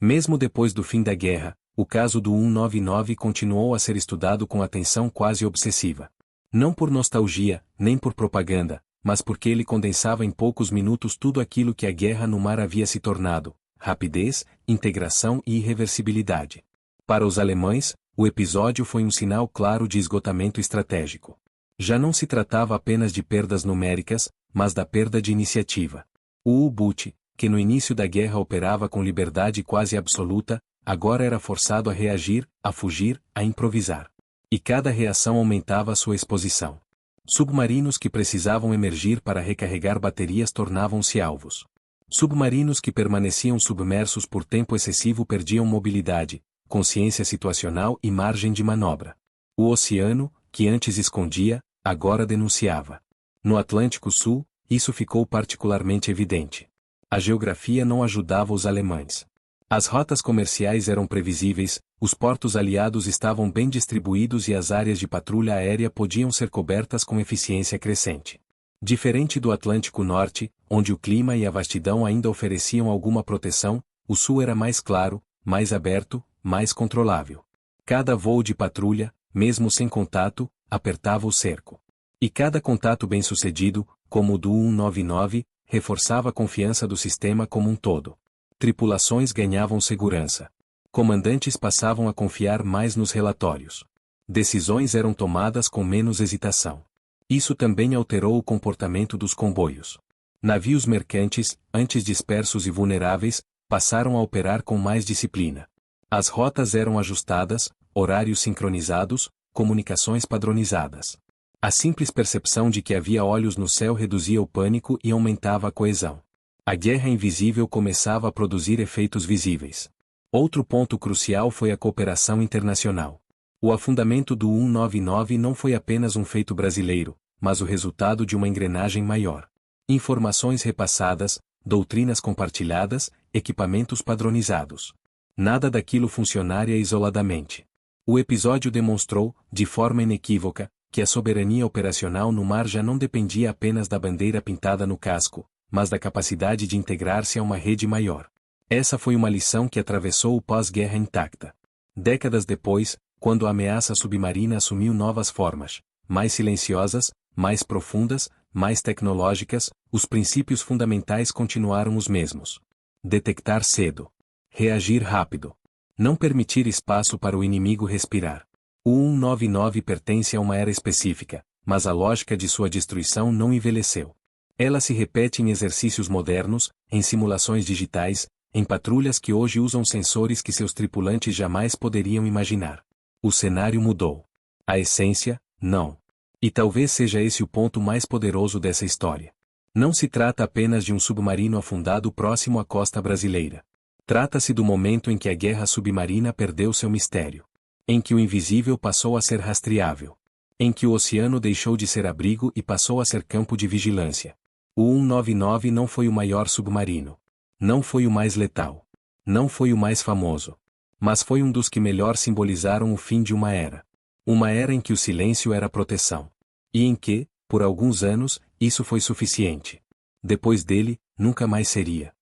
Mesmo depois do fim da guerra, o caso do 199 continuou a ser estudado com atenção quase obsessiva. Não por nostalgia, nem por propaganda, mas porque ele condensava em poucos minutos tudo aquilo que a guerra no mar havia se tornado: rapidez, integração e irreversibilidade. Para os alemães, o episódio foi um sinal claro de esgotamento estratégico. Já não se tratava apenas de perdas numéricas, mas da perda de iniciativa. O U-Boot, que no início da guerra operava com liberdade quase absoluta, agora era forçado a reagir, a fugir, a improvisar. E cada reação aumentava a sua exposição. Submarinos que precisavam emergir para recarregar baterias tornavam-se alvos. Submarinos que permaneciam submersos por tempo excessivo perdiam mobilidade, consciência situacional e margem de manobra. O oceano, que antes escondia, agora denunciava. No Atlântico Sul, isso ficou particularmente evidente. A geografia não ajudava os alemães. As rotas comerciais eram previsíveis, os portos aliados estavam bem distribuídos e as áreas de patrulha aérea podiam ser cobertas com eficiência crescente. Diferente do Atlântico Norte, onde o clima e a vastidão ainda ofereciam alguma proteção, o Sul era mais claro, mais aberto, mais controlável. Cada voo de patrulha, mesmo sem contato, apertava o cerco. E cada contato bem-sucedido, como o do 199, reforçava a confiança do sistema como um todo. Tripulações ganhavam segurança. Comandantes passavam a confiar mais nos relatórios. Decisões eram tomadas com menos hesitação. Isso também alterou o comportamento dos comboios. Navios mercantes, antes dispersos e vulneráveis, passaram a operar com mais disciplina. As rotas eram ajustadas, horários sincronizados, comunicações padronizadas. A simples percepção de que havia olhos no céu reduzia o pânico e aumentava a coesão. A guerra invisível começava a produzir efeitos visíveis. Outro ponto crucial foi a cooperação internacional. O afundamento do 199 não foi apenas um feito brasileiro, mas o resultado de uma engrenagem maior. Informações repassadas, doutrinas compartilhadas, equipamentos padronizados. Nada daquilo funcionaria isoladamente. O episódio demonstrou, de forma inequívoca, que a soberania operacional no mar já não dependia apenas da bandeira pintada no casco, mas da capacidade de integrar-se a uma rede maior. Essa foi uma lição que atravessou o pós-guerra intacta. Décadas depois, quando a ameaça submarina assumiu novas formas, mais silenciosas, mais profundas, mais tecnológicas, os princípios fundamentais continuaram os mesmos. Detectar cedo. Reagir rápido. Não permitir espaço para o inimigo respirar. O 199 pertence a uma era específica, mas a lógica de sua destruição não envelheceu. Ela se repete em exercícios modernos, em simulações digitais, em patrulhas que hoje usam sensores que seus tripulantes jamais poderiam imaginar. O cenário mudou. A essência, não. E talvez seja esse o ponto mais poderoso dessa história. Não se trata apenas de um submarino afundado próximo à costa brasileira. Trata-se do momento em que a guerra submarina perdeu seu mistério. Em que o invisível passou a ser rastreável. Em que o oceano deixou de ser abrigo e passou a ser campo de vigilância. O 199 não foi o maior submarino. Não foi o mais letal. Não foi o mais famoso. Mas foi um dos que melhor simbolizaram o fim de uma era. Uma era em que o silêncio era proteção. E em que, por alguns anos, isso foi suficiente. depois dele, nunca mais seria.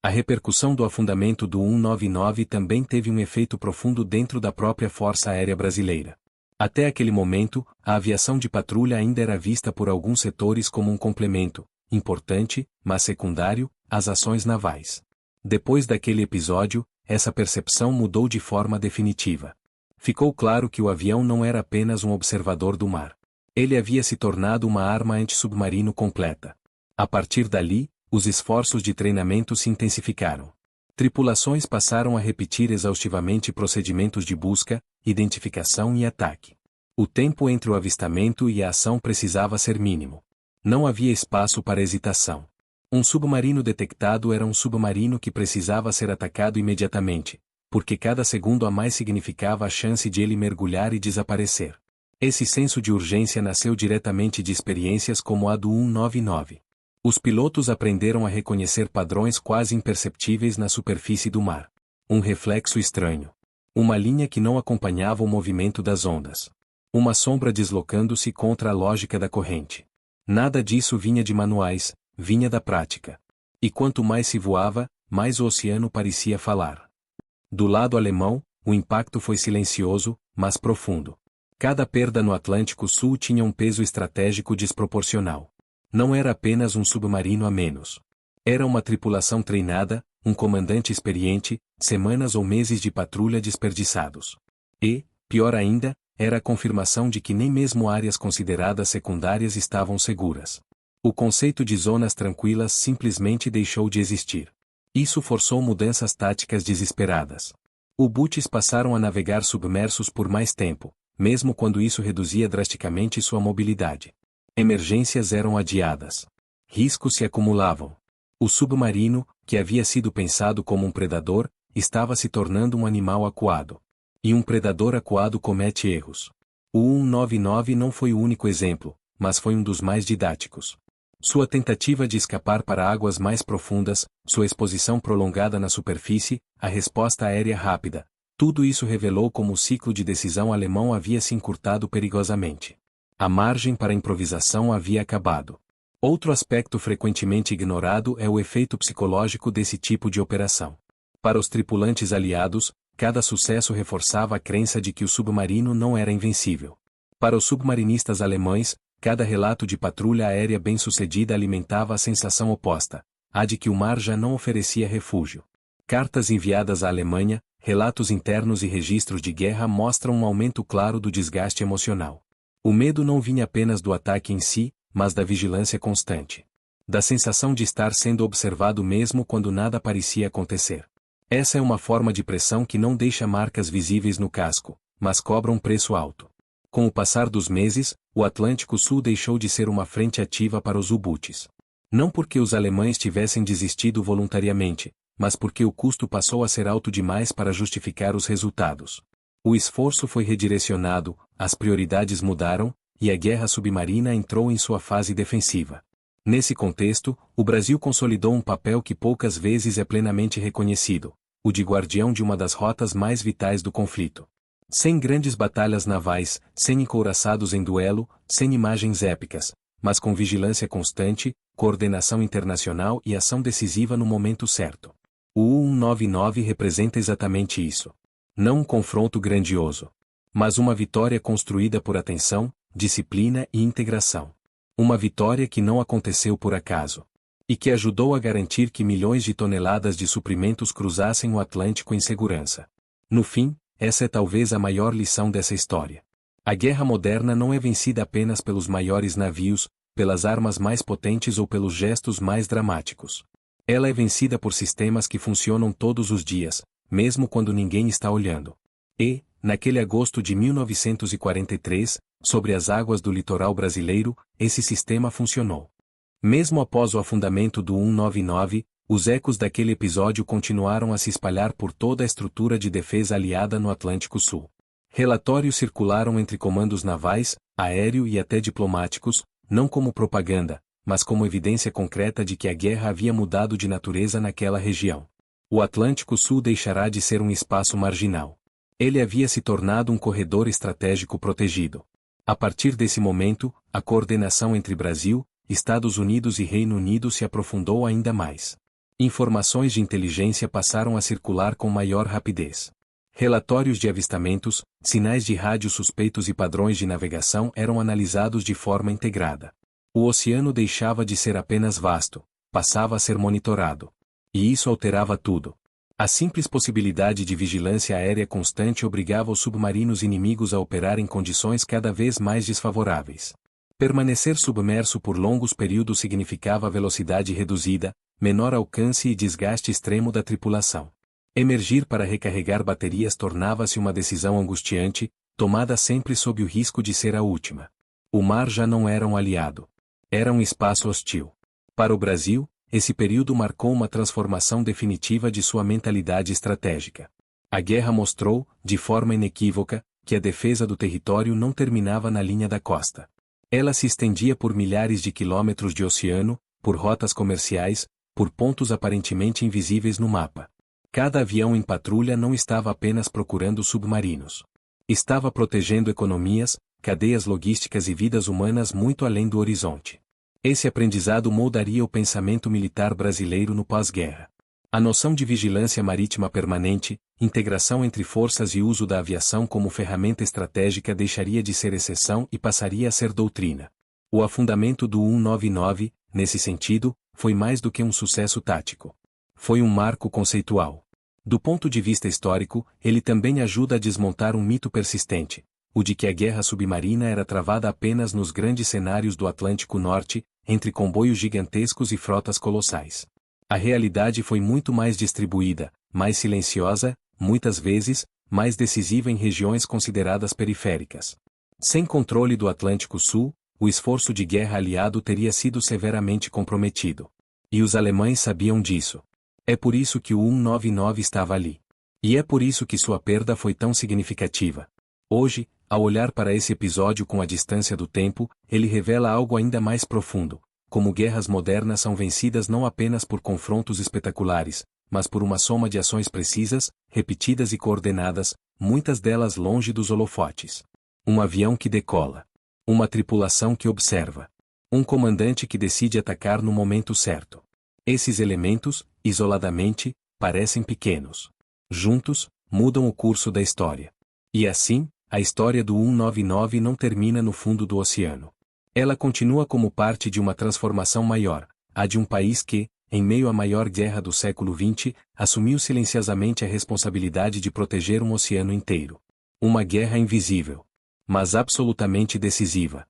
A repercussão do afundamento do 199 também teve um efeito profundo dentro da própria Força Aérea Brasileira. Até aquele momento, a aviação de patrulha ainda era vista por alguns setores como um complemento, importante, mas secundário, às ações navais. Depois daquele episódio, essa percepção mudou de forma definitiva. Ficou claro que o avião não era apenas um observador do mar. Ele havia se tornado uma arma antissubmarino completa. A partir dali, os esforços de treinamento se intensificaram. Tripulações passaram a repetir exaustivamente procedimentos de busca, identificação e ataque. O tempo entre o avistamento e a ação precisava ser mínimo. Não havia espaço para hesitação. Um submarino detectado era um submarino que precisava ser atacado imediatamente, porque cada segundo a mais significava a chance de ele mergulhar e desaparecer. Esse senso de urgência nasceu diretamente de experiências como a do 199. Os pilotos aprenderam a reconhecer padrões quase imperceptíveis na superfície do mar. Um reflexo estranho. Uma linha que não acompanhava o movimento das ondas. Uma sombra deslocando-se contra a lógica da corrente. Nada disso vinha de manuais, vinha da prática. E quanto mais se voava, mais o oceano parecia falar. Do lado alemão, o impacto foi silencioso, mas profundo. Cada perda no Atlântico Sul tinha um peso estratégico desproporcional. Não era apenas um submarino a menos. Era uma tripulação treinada, um comandante experiente, semanas ou meses de patrulha desperdiçados. E, pior ainda, era a confirmação de que nem mesmo áreas consideradas secundárias estavam seguras. O conceito de zonas tranquilas simplesmente deixou de existir. Isso forçou mudanças táticas desesperadas. U-boats passaram a navegar submersos por mais tempo, mesmo quando isso reduzia drasticamente sua mobilidade. Emergências eram adiadas. Riscos se acumulavam. O submarino, que havia sido pensado como um predador, estava se tornando um animal acuado. E um predador acuado comete erros. O 199 não foi o único exemplo, mas foi um dos mais didáticos. Sua tentativa de escapar para águas mais profundas, sua exposição prolongada na superfície, a resposta aérea rápida, tudo isso revelou como o ciclo de decisão alemão havia se encurtado perigosamente. A margem para improvisação havia acabado. Outro aspecto frequentemente ignorado é o efeito psicológico desse tipo de operação. Para os tripulantes aliados, cada sucesso reforçava a crença de que o submarino não era invencível. Para os submarinistas alemães, cada relato de patrulha aérea bem-sucedida alimentava a sensação oposta, a de que o mar já não oferecia refúgio. Cartas enviadas à Alemanha, relatos internos e registros de guerra mostram um aumento claro do desgaste emocional. O medo não vinha apenas do ataque em si, mas da vigilância constante. Da sensação de estar sendo observado mesmo quando nada parecia acontecer. Essa é uma forma de pressão que não deixa marcas visíveis no casco, mas cobra um preço alto. Com o passar dos meses, o Atlântico Sul deixou de ser uma frente ativa para os U-boats. Não porque os alemães tivessem desistido voluntariamente, mas porque o custo passou a ser alto demais para justificar os resultados. O esforço foi redirecionado, as prioridades mudaram, e a guerra submarina entrou em sua fase defensiva. Nesse contexto, o Brasil consolidou um papel que poucas vezes é plenamente reconhecido, o de guardião de uma das rotas mais vitais do conflito. Sem grandes batalhas navais, sem encouraçados em duelo, sem imagens épicas, mas com vigilância constante, coordenação internacional e ação decisiva no momento certo. O 199 representa exatamente isso. Não um confronto grandioso, mas uma vitória construída por atenção, disciplina e integração. Uma vitória que não aconteceu por acaso. E que ajudou a garantir que milhões de toneladas de suprimentos cruzassem o Atlântico em segurança. No fim, essa é talvez a maior lição dessa história. A guerra moderna não é vencida apenas pelos maiores navios, pelas armas mais potentes ou pelos gestos mais dramáticos. Ela é vencida por sistemas que funcionam todos os dias, mesmo quando ninguém está olhando. E, naquele agosto de 1943, sobre as águas do litoral brasileiro, esse sistema funcionou. Mesmo após o afundamento do 199, os ecos daquele episódio continuaram a se espalhar por toda a estrutura de defesa aliada no Atlântico Sul. Relatórios circularam entre comandos navais, aéreo e até diplomáticos, não como propaganda, mas como evidência concreta de que a guerra havia mudado de natureza naquela região. O Atlântico Sul deixará de ser um espaço marginal. Ele havia se tornado um corredor estratégico protegido. A partir desse momento, a coordenação entre Brasil, Estados Unidos e Reino Unido se aprofundou ainda mais. Informações de inteligência passaram a circular com maior rapidez. Relatórios de avistamentos, sinais de rádio suspeitos e padrões de navegação eram analisados de forma integrada. O oceano deixava de ser apenas vasto, passava a ser monitorado. E isso alterava tudo. A simples possibilidade de vigilância aérea constante obrigava os submarinos inimigos a operar em condições cada vez mais desfavoráveis. Permanecer submerso por longos períodos significava velocidade reduzida, menor alcance e desgaste extremo da tripulação. Emergir para recarregar baterias tornava-se uma decisão angustiante, tomada sempre sob o risco de ser a última. O mar já não era um aliado. Era um espaço hostil. Para o Brasil, esse período marcou uma transformação definitiva de sua mentalidade estratégica. A guerra mostrou, de forma inequívoca, que a defesa do território não terminava na linha da costa. Ela se estendia por milhares de quilômetros de oceano, por rotas comerciais, por pontos aparentemente invisíveis no mapa. Cada avião em patrulha não estava apenas procurando submarinos. Estava protegendo economias, cadeias logísticas e vidas humanas muito além do horizonte. Esse aprendizado moldaria o pensamento militar brasileiro no pós-guerra. A noção de vigilância marítima permanente, integração entre forças e uso da aviação como ferramenta estratégica deixaria de ser exceção e passaria a ser doutrina. O afundamento do 199, nesse sentido, foi mais do que um sucesso tático. Foi um marco conceitual. Do ponto de vista histórico, ele também ajuda a desmontar um mito persistente, o de que a guerra submarina era travada apenas nos grandes cenários do Atlântico Norte, entre comboios gigantescos e frotas colossais. A realidade foi muito mais distribuída, mais silenciosa, muitas vezes, mais decisiva em regiões consideradas periféricas. Sem controle do Atlântico Sul, o esforço de guerra aliado teria sido severamente comprometido. E os alemães sabiam disso. É por isso que o 199 estava ali. E é por isso que sua perda foi tão significativa. Hoje, ao olhar para esse episódio com a distância do tempo, ele revela algo ainda mais profundo. Como guerras modernas são vencidas não apenas por confrontos espetaculares, mas por uma soma de ações precisas, repetidas e coordenadas, muitas delas longe dos holofotes. Um avião que decola. Uma tripulação que observa. Um comandante que decide atacar no momento certo. Esses elementos, isoladamente, parecem pequenos. Juntos, mudam o curso da história. E assim, a história do 199 não termina no fundo do oceano. Ela continua como parte de uma transformação maior, a de um país que, em meio à maior guerra do século XX, assumiu silenciosamente a responsabilidade de proteger um oceano inteiro. Uma guerra invisível, mas absolutamente decisiva.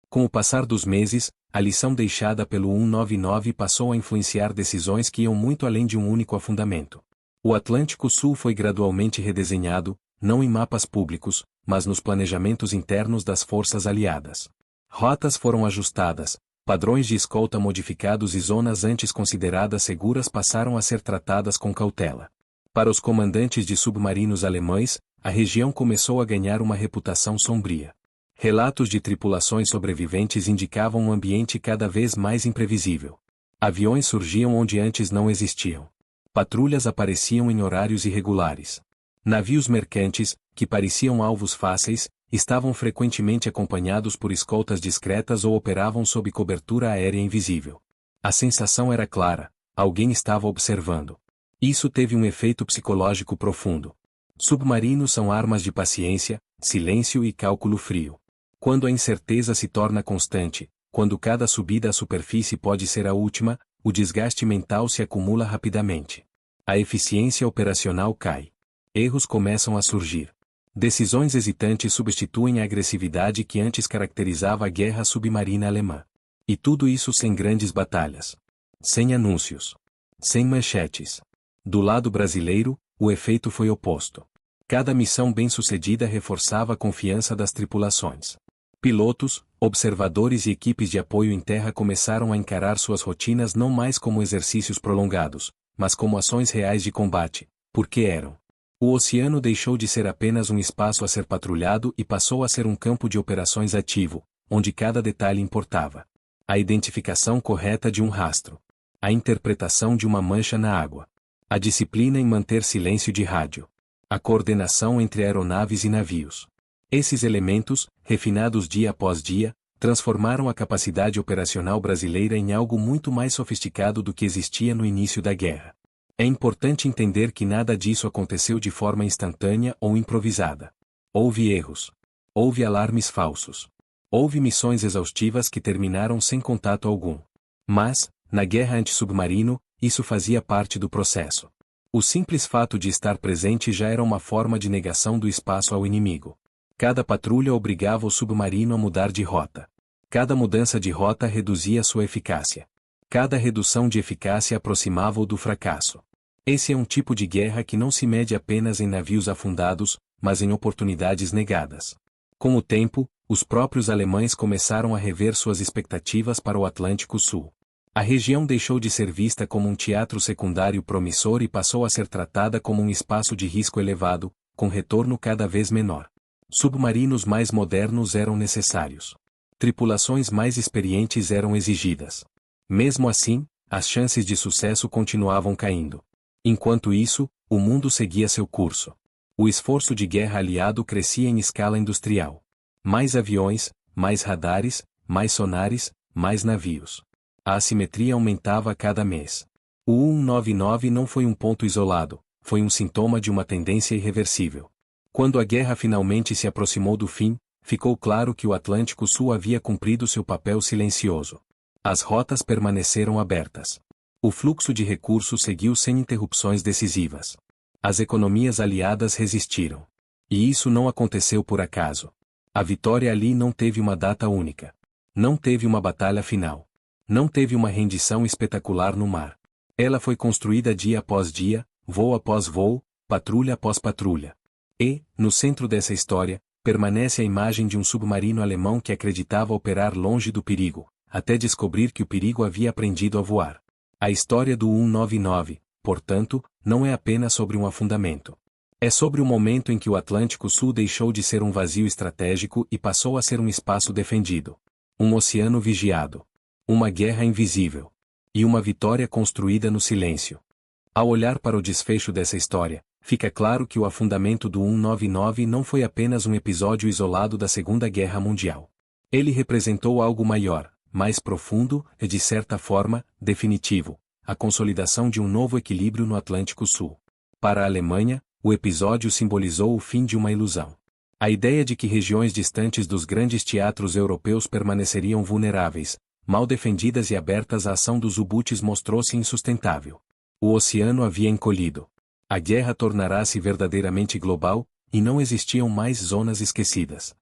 Com o passar dos meses, a lição deixada pelo 199 passou a influenciar decisões que iam muito além de um único afundamento. O Atlântico Sul foi gradualmente redesenhado, não em mapas públicos, mas nos planejamentos internos das forças aliadas. Rotas foram ajustadas, padrões de escolta modificados e zonas antes consideradas seguras passaram a ser tratadas com cautela. Para os comandantes de submarinos alemães, a região começou a ganhar uma reputação sombria. Relatos de tripulações sobreviventes indicavam um ambiente cada vez mais imprevisível. Aviões surgiam onde antes não existiam. Patrulhas apareciam em horários irregulares. Navios mercantes, que pareciam alvos fáceis, estavam frequentemente acompanhados por escoltas discretas ou operavam sob cobertura aérea invisível. A sensação era clara, alguém estava observando. Isso teve um efeito psicológico profundo. Submarinos são armas de paciência, silêncio e cálculo frio. Quando a incerteza se torna constante, quando cada subida à superfície pode ser a última, o desgaste mental se acumula rapidamente. A eficiência operacional cai. Erros começam a surgir. Decisões hesitantes substituem a agressividade que antes caracterizava a guerra submarina alemã. E tudo isso sem grandes batalhas. Sem anúncios. Sem manchetes. Do lado brasileiro, o efeito foi oposto. Cada missão bem-sucedida reforçava a confiança das tripulações. Pilotos, observadores e equipes de apoio em terra começaram a encarar suas rotinas não mais como exercícios prolongados, mas como ações reais de combate, porque eram. O oceano deixou de ser apenas um espaço a ser patrulhado e passou a ser um campo de operações ativo, onde cada detalhe importava. A identificação correta de um rastro. A interpretação de uma mancha na água. A disciplina em manter silêncio de rádio. A coordenação entre aeronaves e navios. Esses elementos, refinados dia após dia, transformaram a capacidade operacional brasileira em algo muito mais sofisticado do que existia no início da guerra. É importante entender que nada disso aconteceu de forma instantânea ou improvisada. Houve erros. Houve alarmes falsos. Houve missões exaustivas que terminaram sem contato algum. Mas, na guerra antissubmarino, isso fazia parte do processo. O simples fato de estar presente já era uma forma de negação do espaço ao inimigo. Cada patrulha obrigava o submarino a mudar de rota. Cada mudança de rota reduzia sua eficácia. Cada redução de eficácia aproximava-o do fracasso. Esse é um tipo de guerra que não se mede apenas em navios afundados, mas em oportunidades negadas. Com o tempo, os próprios alemães começaram a rever suas expectativas para o Atlântico Sul. A região deixou de ser vista como um teatro secundário promissor e passou a ser tratada como um espaço de risco elevado, com retorno cada vez menor. Submarinos mais modernos eram necessários. Tripulações mais experientes eram exigidas. Mesmo assim, as chances de sucesso continuavam caindo. Enquanto isso, o mundo seguia seu curso. O esforço de guerra aliado crescia em escala industrial. Mais aviões, mais radares, mais sonares, mais navios. A assimetria aumentava a cada mês. O 199 não foi um ponto isolado, foi um sintoma de uma tendência irreversível. Quando a guerra finalmente se aproximou do fim, ficou claro que o Atlântico Sul havia cumprido seu papel silencioso. As rotas permaneceram abertas. O fluxo de recursos seguiu sem interrupções decisivas. As economias aliadas resistiram. E isso não aconteceu por acaso. A vitória ali não teve uma data única. Não teve uma batalha final. Não teve uma rendição espetacular no mar. Ela foi construída dia após dia, voo após voo, patrulha após patrulha. E, no centro dessa história, permanece a imagem de um submarino alemão que acreditava operar longe do perigo, até descobrir que o perigo havia aprendido a voar. A história do 199, portanto, não é apenas sobre um afundamento. É sobre o momento em que o Atlântico Sul deixou de ser um vazio estratégico e passou a ser um espaço defendido. Um oceano vigiado. Uma guerra invisível. E uma vitória construída no silêncio. Ao olhar para o desfecho dessa história, fica claro que o afundamento do 199 não foi apenas um episódio isolado da Segunda Guerra Mundial. Ele representou algo maior, mais profundo e, de certa forma, definitivo, a consolidação de um novo equilíbrio no Atlântico Sul. Para a Alemanha, o episódio simbolizou o fim de uma ilusão. A ideia de que regiões distantes dos grandes teatros europeus permaneceriam vulneráveis, mal defendidas e abertas à ação dos U-Bootes mostrou-se insustentável. O oceano havia encolhido. A guerra tornará-se verdadeiramente global, e não existiam mais zonas esquecidas.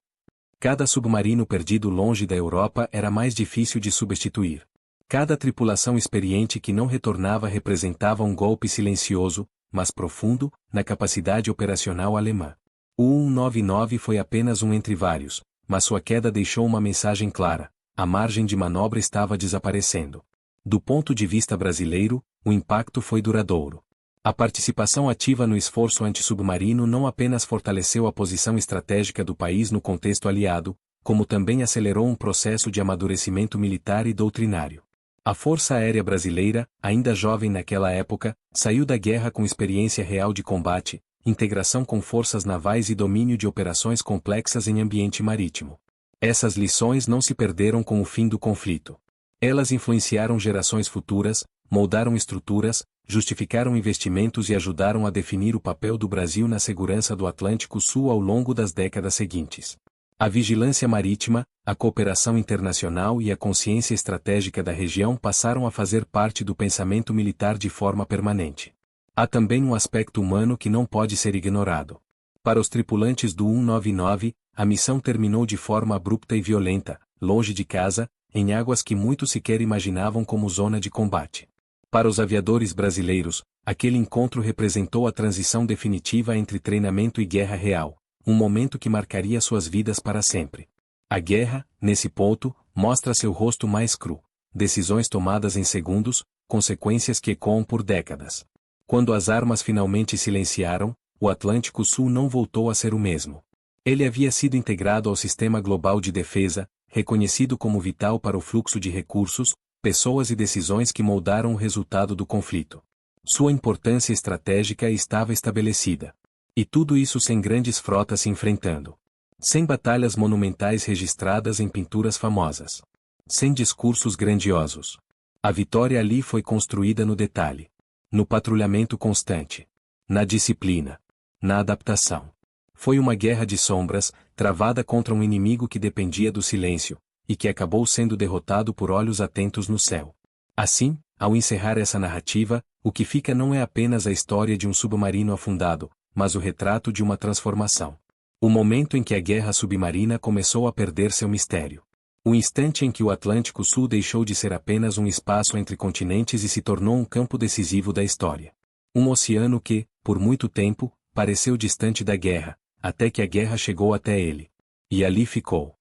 Cada submarino perdido longe da Europa era mais difícil de substituir. Cada tripulação experiente que não retornava representava um golpe silencioso, mas profundo, na capacidade operacional alemã. O 199 foi apenas um entre vários, mas sua queda deixou uma mensagem clara: a margem de manobra estava desaparecendo. Do ponto de vista brasileiro, o impacto foi duradouro. A participação ativa no esforço antissubmarino não apenas fortaleceu a posição estratégica do país no contexto aliado, como também acelerou um processo de amadurecimento militar e doutrinário. A Força Aérea Brasileira, ainda jovem naquela época, saiu da guerra com experiência real de combate, integração com forças navais e domínio de operações complexas em ambiente marítimo. Essas lições não se perderam com o fim do conflito. Elas influenciaram gerações futuras, moldaram estruturas, justificaram investimentos e ajudaram a definir o papel do Brasil na segurança do Atlântico Sul ao longo das décadas seguintes. A vigilância marítima, a cooperação internacional e a consciência estratégica da região passaram a fazer parte do pensamento militar de forma permanente. Há também um aspecto humano que não pode ser ignorado. Para os tripulantes do 199, a missão terminou de forma abrupta e violenta, longe de casa, em águas que muitos sequer imaginavam como zona de combate. Para os aviadores brasileiros, aquele encontro representou a transição definitiva entre treinamento e guerra real, um momento que marcaria suas vidas para sempre. A guerra, nesse ponto, mostra seu rosto mais cru. Decisões tomadas em segundos, consequências que ecoam por décadas. Quando as armas finalmente silenciaram, o Atlântico Sul não voltou a ser o mesmo. Ele havia sido integrado ao sistema global de defesa, reconhecido como vital para o fluxo de recursos, pessoas e decisões que moldaram o resultado do conflito. Sua importância estratégica estava estabelecida. E tudo isso sem grandes frotas se enfrentando. Sem batalhas monumentais registradas em pinturas famosas. Sem discursos grandiosos. A vitória ali foi construída no detalhe. No patrulhamento constante. Na disciplina. Na adaptação. Foi uma guerra de sombras, travada contra um inimigo que dependia do silêncio, e que acabou sendo derrotado por olhos atentos no céu. Assim, ao encerrar essa narrativa, o que fica não é apenas a história de um submarino afundado, mas o retrato de uma transformação. O momento em que a guerra submarina começou a perder seu mistério. O instante em que o Atlântico Sul deixou de ser apenas um espaço entre continentes e se tornou um campo decisivo da história. Um oceano que, por muito tempo, pareceu distante da guerra, até que a guerra chegou até ele. E ali ficou.